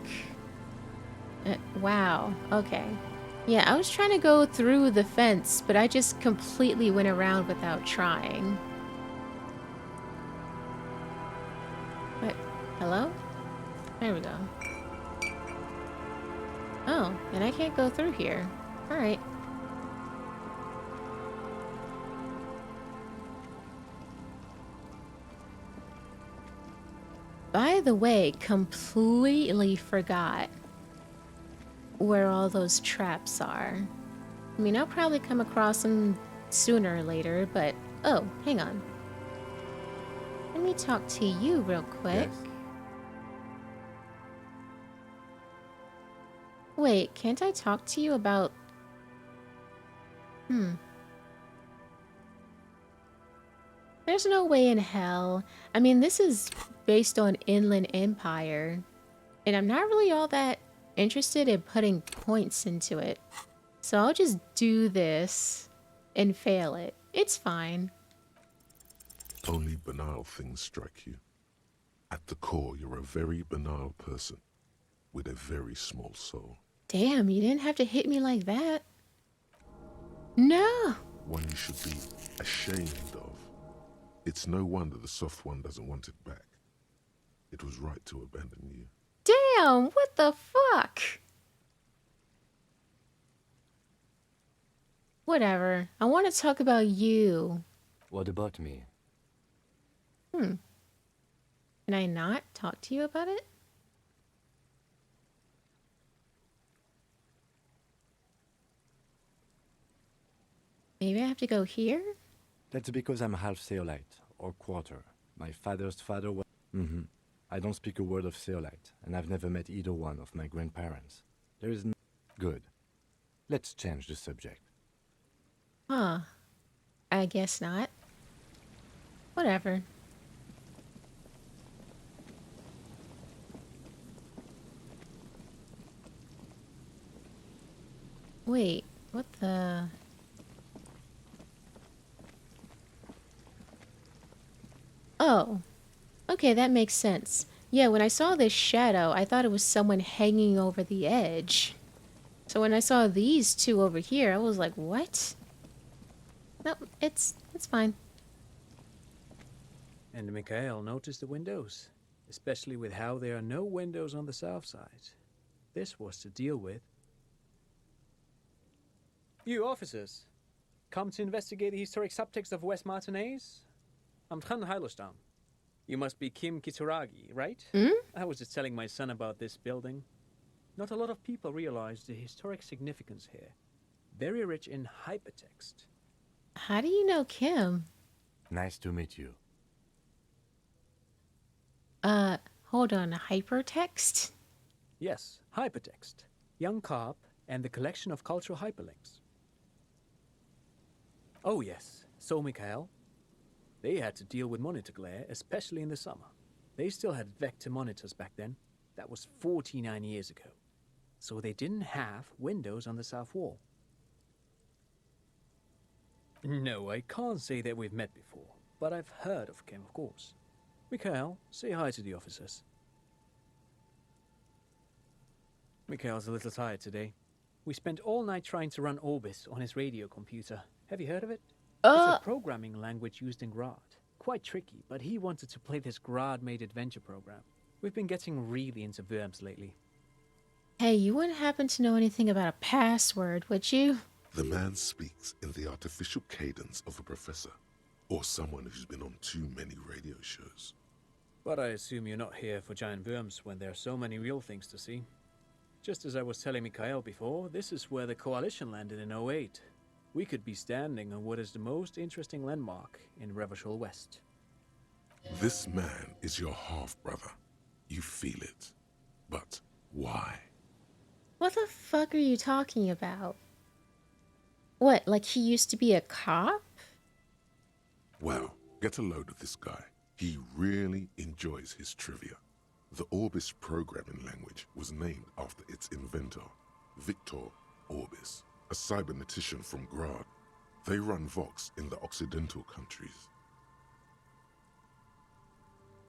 Wow, okay. Yeah, I was trying to go through the fence, but I just completely went around without trying. What? Hello? There we go. Oh, and I can't go through here. Alright. By the way, completely forgot where all those traps are. I mean, I'll probably come across them sooner or later, but... Oh, hang on. Let me talk to you real quick. Yes. Wait, can't I talk to you about... There's no way in hell. I mean, this is based on Inland Empire, and I'm not really all that interested in putting points into it. So I'll just do this and fail it. It's fine. Only banal things strike you. At the core, you're a very banal person with a very small soul. Damn, you didn't have to hit me like that. No! One you should be ashamed of. It's no wonder the soft one doesn't want it back. It was right to abandon you. Damn, what the fuck? Whatever. I want to talk about you. What about me? Can I not talk to you about it? Maybe I have to go here? That's because I'm half Zeolite, or quarter. My father's father was... I don't speak a word of Zeolite, and I've never met either one of my grandparents. There is no... Good. Let's change the subject. Huh. I guess not. Whatever. Wait, what the... Oh, okay, that makes sense. Yeah, when I saw this shadow, I thought it was someone hanging over the edge. So when I saw these two over here, I was like, what? No, it's fine. And Mikhail noticed the windows, especially with how there are no windows on the south side. This was to deal with. You officers, come to investigate the historic subtext of West Martinez? I'm Khan Hailostam. You must be Kim Kitaragi, right? Hmm? I was just telling my son about this building. Not a lot of people realize the historic significance here. Very rich in hypertext. How do you know Kim? Nice to meet you. Hold on, hypertext? Yes, hypertext. Young Carp and the collection of cultural hyperlinks. Oh yes, so Mikhail. They had to deal with monitor glare, especially in the summer. They still had vector monitors back then. That was 49 years ago. So they didn't have windows on the south wall. No, I can't say that we've met before, but I've heard of Kim, of course. Mikhail, say hi to the officers. Mikhail's a little tired today. We spent all night trying to run Orbis on his radio computer. Have you heard of it? It's a programming language used in Grad. Quite tricky, but he wanted to play this Grad-made adventure program. We've been getting really into Worms lately. Hey, you wouldn't happen to know anything about a password, would you? The man speaks in the artificial cadence of a professor, or someone who's been on too many radio shows. But I assume you're not here for giant worms when there are so many real things to see. Just as I was telling Mikhail before, this is where the Coalition landed in '08. We could be standing on what is the most interesting landmark in Revachol West. This man is your half-brother. You feel it. But why? What the fuck are you talking about? What, like he used to be a cop? Well, get a load of this guy. He really enjoys his trivia. The Orbis programming language was named after its inventor, Victor Orbis, a cybernetician from Grad. They run Vox in the Occidental countries.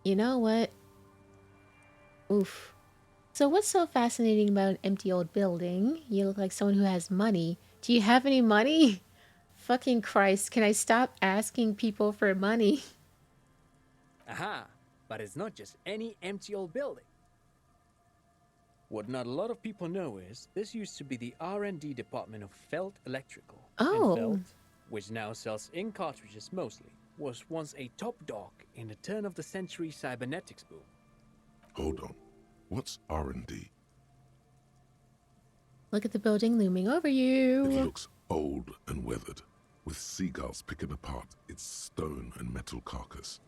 You know what? Oof. So what's so fascinating about an empty old building? You look like someone who has money. Do you have any money? Fucking Christ, can I stop asking people for money? Aha! But it's not just any empty old building. What not a lot of people know is this used to be the R&D department of Felt Electrical. Oh. And Felt, which now sells ink cartridges mostly, was once a top dog in the turn-of-the-century cybernetics boom. Hold on. What's R&D? Look at the building looming over you. It looks old and weathered, with seagulls picking apart its stone and metal carcass.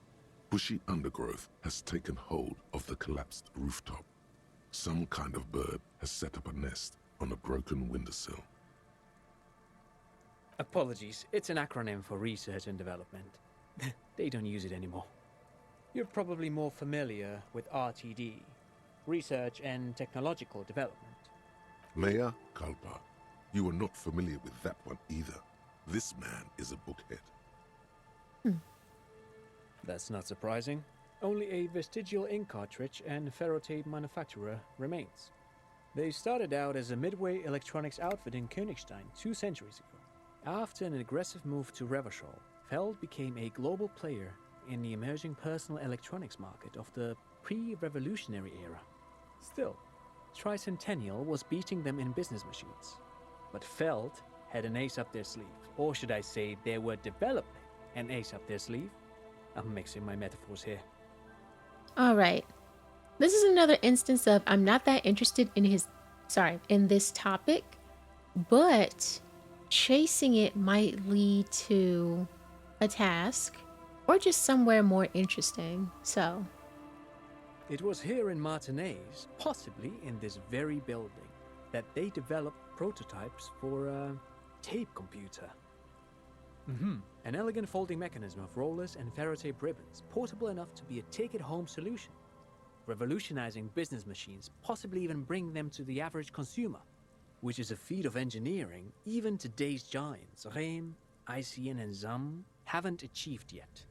Bushy undergrowth has taken hold of the collapsed rooftop. Some kind of bird has set up a nest on a broken windowsill. Apologies, it's an acronym for research and development. They don't use it anymore. You're probably more familiar with RTD, Research and Technological Development. Maya Kalpa, you are not familiar with that one either. This man is a bookhead. That's not surprising. Only a vestigial ink cartridge and ferrotape manufacturer remains. They started out as a midway electronics outfit in Königstein 2 centuries ago. After an aggressive move to Revachol, Feld became a global player in the emerging personal electronics market of the pre-revolutionary era. Still, Tricentennial was beating them in business machines. But Feld had an ace up their sleeve, or should I say they were developing an ace up their sleeve. I'm mixing my metaphors here. All right. This is another instance of I'm not that interested in in this topic, but chasing it might lead to a task or just somewhere more interesting. So, It was here in Martinez, possibly in this very building, that they developed prototypes for a tape computer. An elegant folding mechanism of rollers and ferrotape ribbons, portable enough to be a take-it-home solution, revolutionizing business machines, possibly even bringing them to the average consumer. which is a feat of engineering even today's giants, Rehm, Elysium, and Zam, haven't achieved yet.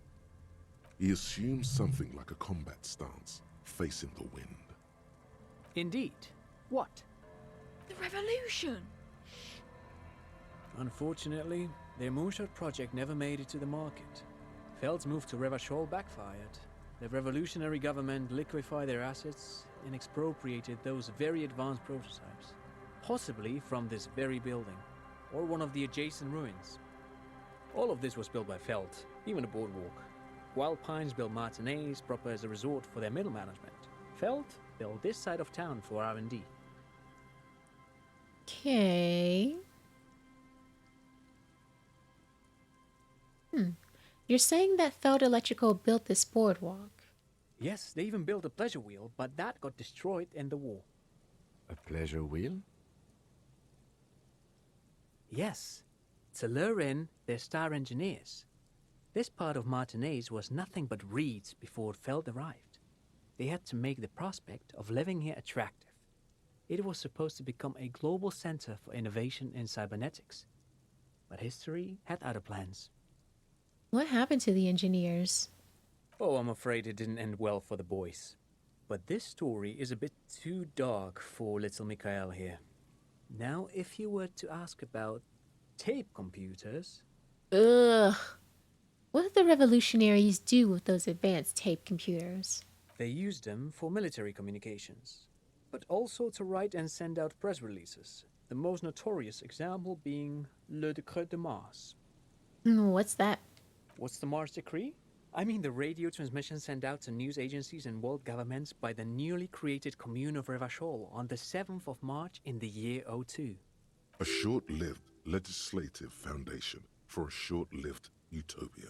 He assumes something like a combat stance, facing the wind. Indeed. What? The revolution! Unfortunately, their moonshot project never made it to the market. Feld's move to Revachol backfired. The revolutionary government liquefied their assets and expropriated those very advanced prototypes. Possibly from this very building, or one of the adjacent ruins. All of this was built by Feld, even the boardwalk. Wild Pines built Martinez proper as a resort for their middle management. Feld built this side of town for R&D. Okay. You're saying that Feld Electrical built this boardwalk? Yes, they even built a pleasure wheel, but that got destroyed in the war. A pleasure wheel? Yes, to lure in their star engineers. This part of Martinez was nothing but reeds before Feld arrived. They had to make the prospect of living here attractive. It was supposed to become a global center for innovation in cybernetics. But history had other plans. What happened to the engineers? Oh, I'm afraid it didn't end well for the boys. But this story is a bit too dark for little Mikhail here. Now, if you were to ask about tape computers... Ugh. What did the revolutionaries do with those advanced tape computers? They used them for military communications, but also to write and send out press releases. The most notorious example being Le Décret de Mars. What's that? What's the Mars Decree? I mean the radio transmission sent out to news agencies and world governments by the newly created Commune of Revachol on the 7th of March in the year 02. A short-lived legislative foundation for a short-lived utopia.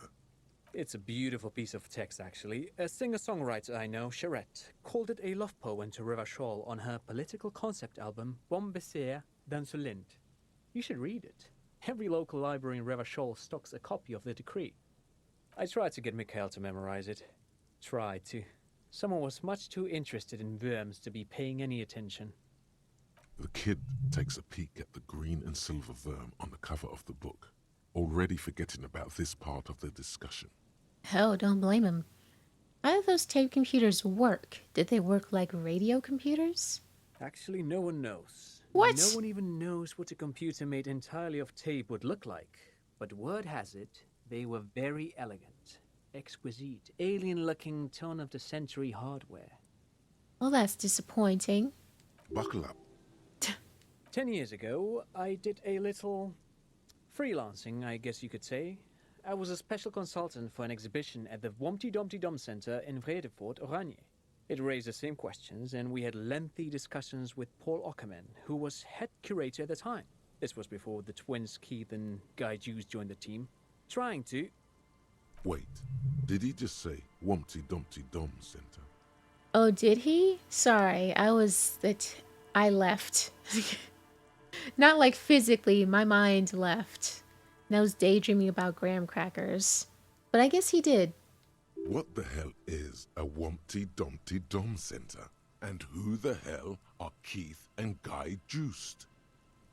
It's a beautiful piece of text, actually. A singer-songwriter I know, Charette, called it a love poem to Revachol on her political concept album, Bombessier dans ce Lind. You should read it. Every local library in Revachol stocks a copy of the decree. I tried to get Mikhail to memorize it. Tried to. Someone was much too interested in worms to be paying any attention. The kid takes a peek at the green and silver worm on the cover of the book, already forgetting about this part of the discussion. Hell, don't blame him. How did those tape computers work? Did they work like radio computers? Actually, no one knows. What? No one even knows what a computer made entirely of tape would look like. But word has it, they were very elegant, exquisite, alien-looking turn-of-the-century hardware. Well, that's disappointing. Buckle up. 10 years ago, I did a little freelancing, I guess you could say. I was a special consultant for an exhibition at the Womty Dumpty Dum Center in Vredefort, Oranje. It raised the same questions, and we had lengthy discussions with Paul Ockerman, who was head curator at the time. This was before the twins Keith and Guy Jews joined the team. Trying to... Wait, did he just say Wumpty Dumpty Dum Center? Oh, did he? Sorry, I left. Not like physically, my mind left. And I was daydreaming about graham crackers. But I guess he did. What the hell is a Wumpty Dumpty Dum Center? And who the hell are Keith and Guy Juiced?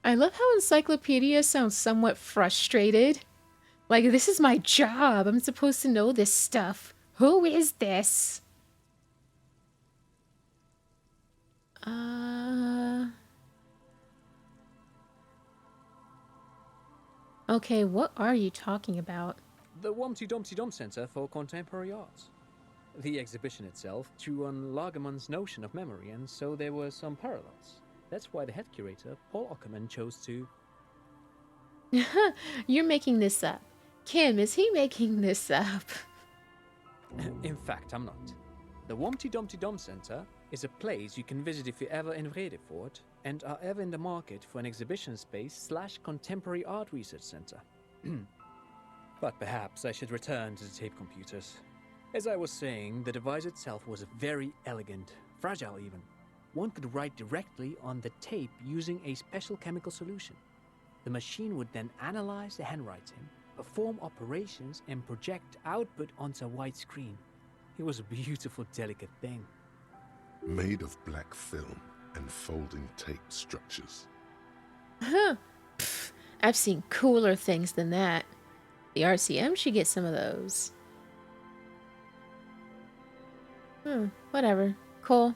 I love how Encyclopedia sounds somewhat frustrated. Like, this is my job. I'm supposed to know this stuff. Who is this? Okay, what are you talking about? The Wumpty Dumpty Dum Center for Contemporary Arts. The exhibition itself drew on Lagerman's notion of memory, and so there were some parallels. That's why the head curator, Paul Ockerman, chose to... You're making this up. Kim, is he making this up? In fact, I'm not. The Wumpty Dumpty Dum Center is a place you can visit if you're ever in Vredefort and are ever in the market for an exhibition space / contemporary art research center. But perhaps I should return to the tape computers. As I was saying, the device itself was very elegant, fragile even. One could write directly on the tape using a special chemical solution. The machine would then analyze the handwriting, perform operations, and project output onto a white screen. It was a beautiful, delicate thing. Made of black film and folding tape structures. Huh. I've seen cooler things than that. The RCM should get some of those. Whatever. Cool.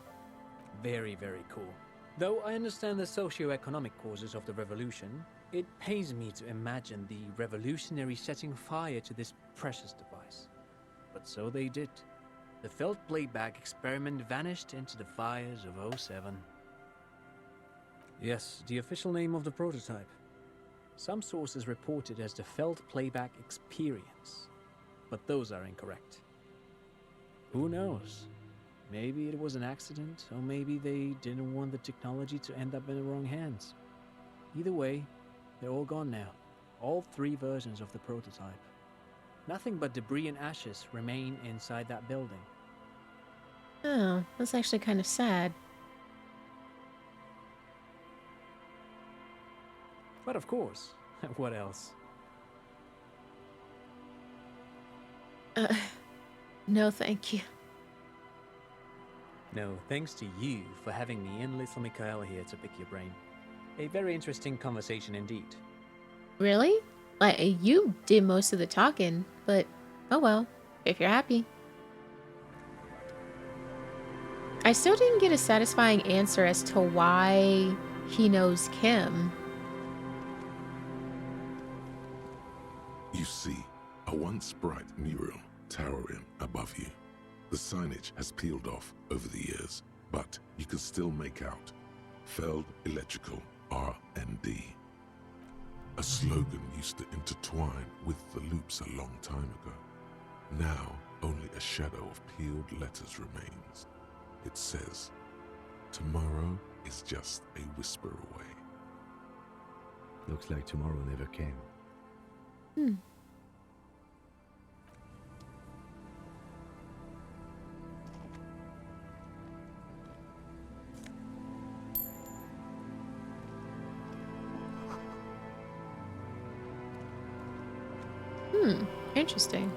Very, very cool. Though I understand the socio-economic causes of the revolution, it pains me to imagine the revolutionaries setting fire to this precious device. But so they did. The felt playback experiment vanished into the fires of '07. Yes, the official name of the prototype. Some sources report it as the felt playback experience, but those are incorrect. Who knows? Maybe it was an accident, or maybe they didn't want the technology to end up in the wrong hands. Either way, they're all gone now. All 3 versions of the prototype. Nothing but debris and ashes remain inside that building. Oh, that's actually kind of sad. But of course, what else? No, thank you. No, thanks to you for having me and little Mikhail here to pick your brain. A very interesting conversation indeed. Really? Like, you did most of the talking, but oh well, if you're happy. I still didn't get a satisfying answer as to why he knows Kim. You see, a once bright mural towering above you. The signage has peeled off over the years, but you can still make out Feld Electrical R&D. A slogan used to intertwine with the loops a long time ago. Now, only a shadow of peeled letters remains. It says, tomorrow is just a whisper away. Looks like tomorrow never came. Interesting.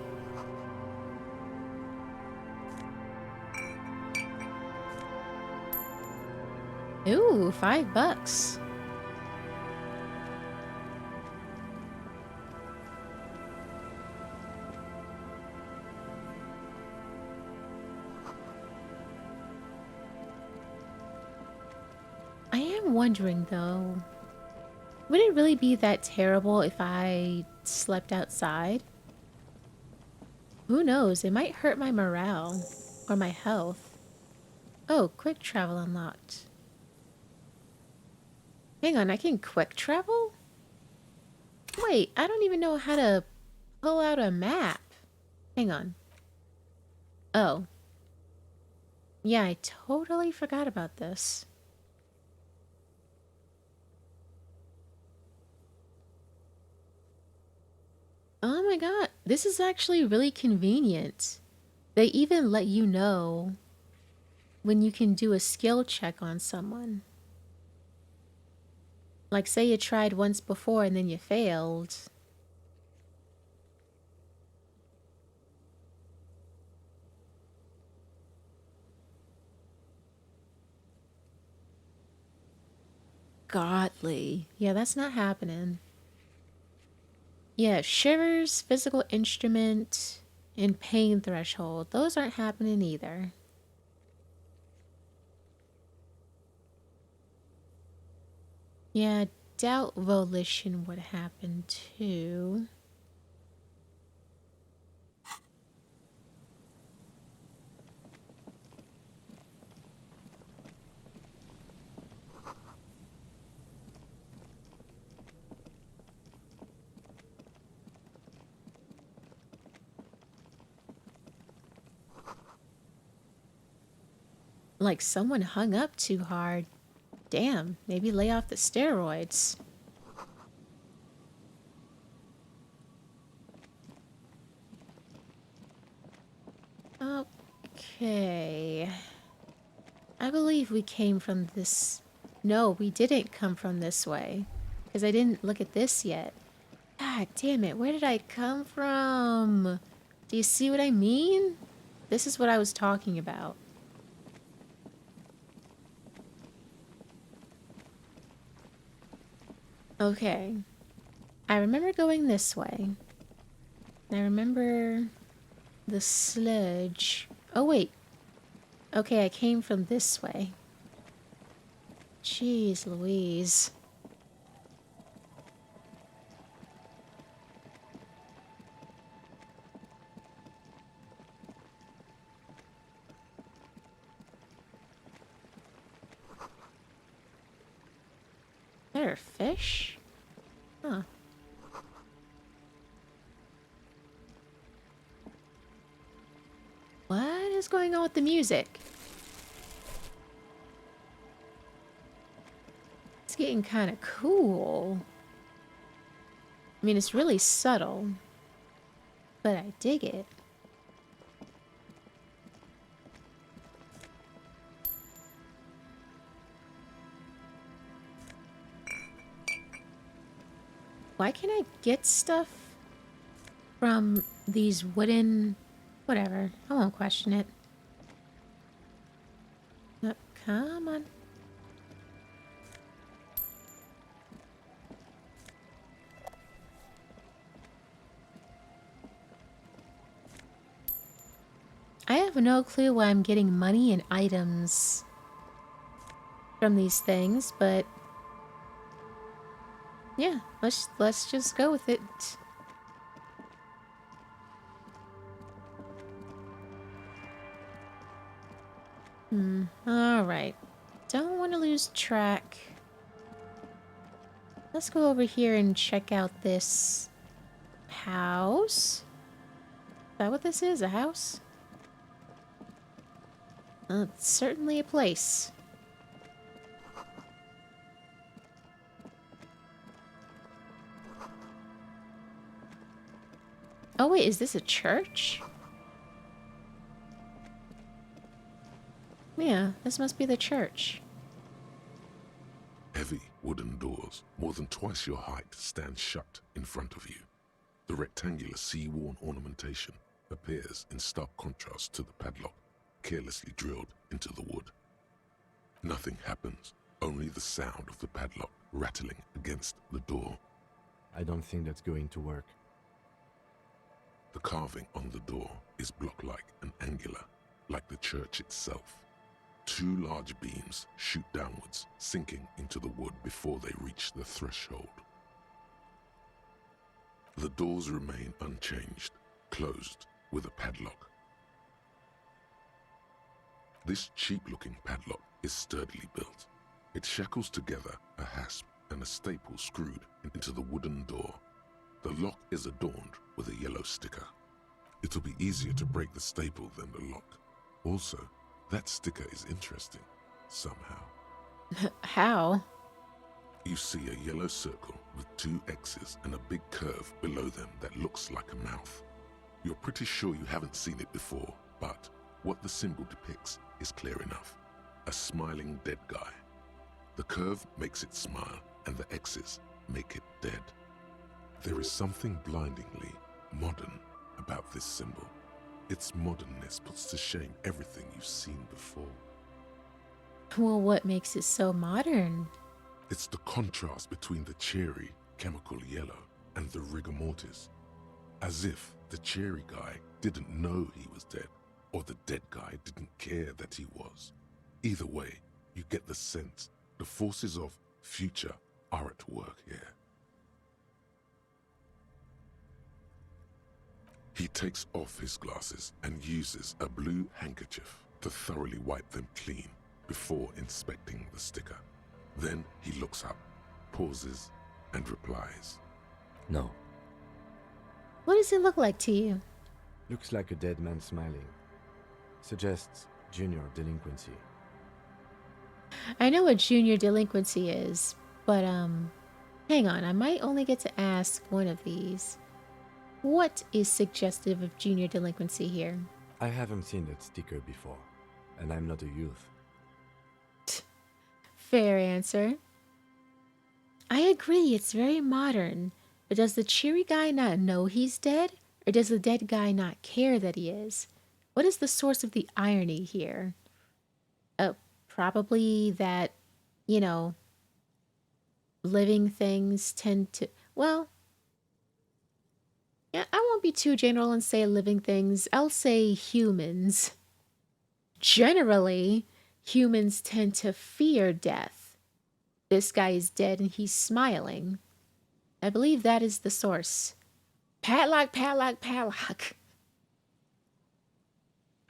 Ooh, $5. I am wondering though, would it really be that terrible if I slept outside? Who knows? It might hurt my morale or my health. Oh, quick travel unlocked. Hang on, I can quick travel? Wait, I don't even know how to pull out a map. Hang on. Oh. Yeah, I totally forgot about this. Oh my god, this is actually really convenient. They even let you know when you can do a skill check on someone. Like, say you tried once before and then you failed. Godly. Yeah, that's not happening. Yeah, shivers, physical instrument, and pain threshold. Those aren't happening either. Yeah, doubt volition would happen too. Like someone hung up too hard. Damn, maybe lay off the steroids. Okay. I believe we came from this... No, we didn't come from this way. Because I didn't look at this yet. God damn it, where did I come from? Do you see what I mean? This is what I was talking about. Okay. I remember going this way. I remember the sludge. Oh, wait. Okay, I came from this way. Jeez Louise. There are fish? Huh. What is going on with the music? It's getting kind of cool. I mean, it's really subtle, but I dig it. Why can't I get stuff from these wooden... Whatever. I won't question it. Oh, come on. I have no clue why I'm getting money and items from these things, but yeah, let's just go with it. All right. Don't want to lose track. Let's go over here and check out this house. Is that what this is? A house? It's certainly a place. Oh wait, is this a church? Yeah, this must be the church. Heavy wooden doors, more than twice your height, stand shut in front of you. The rectangular sea-worn ornamentation appears in stark contrast to the padlock, carelessly drilled into the wood. Nothing happens, only the sound of the padlock rattling against the door. I don't think that's going to work. The carving on the door is block-like and angular, like the church itself. Two large beams shoot downwards, sinking into the wood before they reach the threshold. The doors remain unchanged, closed with a padlock. This cheap-looking padlock is sturdily built. It shackles together a hasp and a staple screwed into the wooden door. The lock is adorned with a yellow sticker. It'll be easier to break the staple than the lock. Also, that sticker is interesting, somehow. How? You see a yellow circle with two X's and a big curve below them that looks like a mouth. You're pretty sure you haven't seen it before, but what the symbol depicts is clear enough. A smiling dead guy. The curve makes it smile, and the X's make it dead. There is something blindingly modern about this symbol. Its modernness puts to shame everything you've seen before. Well, what makes it so modern? It's the contrast between the cheery, chemical yellow and the rigor mortis. As if the cheery guy didn't know he was dead, or the dead guy didn't care that he was. Either way, you get the sense the forces of future are at work here. He takes off his glasses and uses a blue handkerchief to thoroughly wipe them clean before inspecting the sticker. Then he looks up, pauses, and replies. No. What does it look like to you? Looks like a dead man smiling. Suggests junior delinquency. I know what junior delinquency is, but hang on, I might only get to ask one of these. What is suggestive of junior delinquency here? I haven't seen that sticker before, and I'm not a youth. Fair answer. I agree, it's very modern, but does the cheery guy not know he's dead? Or does the dead guy not care that he is? What is the source of the irony here? Probably that, living things tend to, well, yeah, I won't be too general and say living things. I'll say humans. Generally, humans tend to fear death. This guy is dead and he's smiling. I believe that is the source. Padlock, padlock, padlock.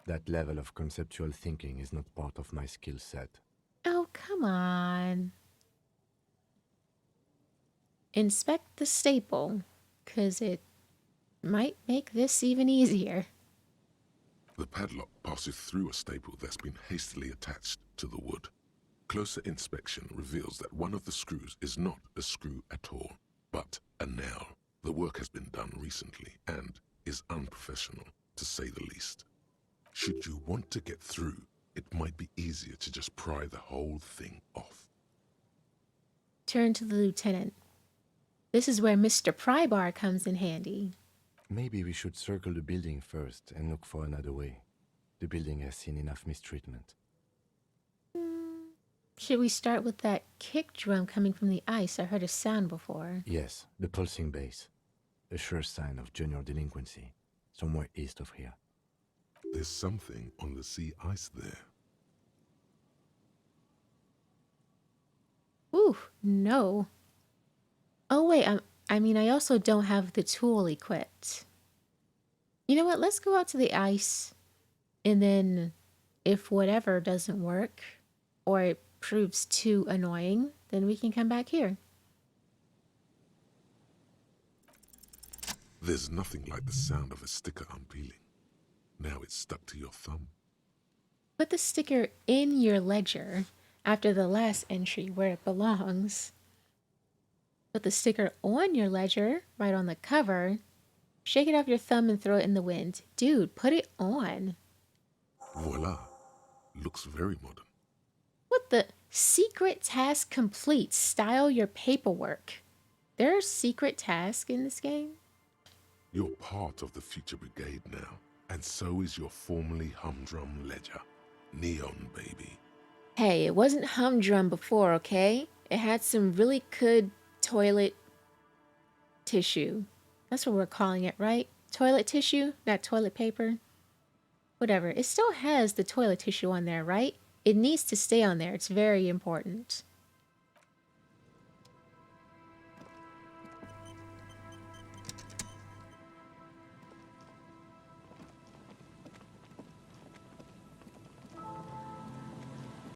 That level of conceptual thinking is not part of my skill set. Oh, come on. Inspect the staple, 'cause it might make this even easier. The padlock passes through a staple that's been hastily attached to the wood. Closer inspection reveals that one of the screws is not a screw at all, but a nail. The work has been done recently and is unprofessional, to say the least. Should you want to get through, it might be easier to just pry the whole thing off. Turn to the lieutenant. This is where Mr. Prybar comes in handy. Maybe we should circle the building first and look for another way. The building has seen enough mistreatment. Should we start with that kick drum coming from the ice? I heard a sound before. Yes, the pulsing bass. A sure sign of junior delinquency, somewhere east of here. There's something on the sea ice there. Ooh, no. Oh, wait, I also don't have the tool equipped. You know what? Let's go out to the ice, and then if whatever doesn't work, or it proves too annoying, then we can come back here. There's nothing like the sound of a sticker unpeeling. Now it's stuck to your thumb. Put the sticker in your ledger after the last entry where it belongs. Put the sticker on your ledger, right on the cover. Shake it off your thumb and throw it in the wind. Dude, put it on. Voila. Looks very modern. What the? Secret task complete. Style your paperwork. There are secret tasks in this game? You're part of the Future Brigade now, and so is your formerly humdrum ledger. Neon, baby. Hey, it wasn't humdrum before, okay? It had some really good toilet tissue. That's what we're calling it, right? Toilet tissue, not toilet paper. Whatever. It still has the toilet tissue on there, right? It needs to stay on there. It's very important.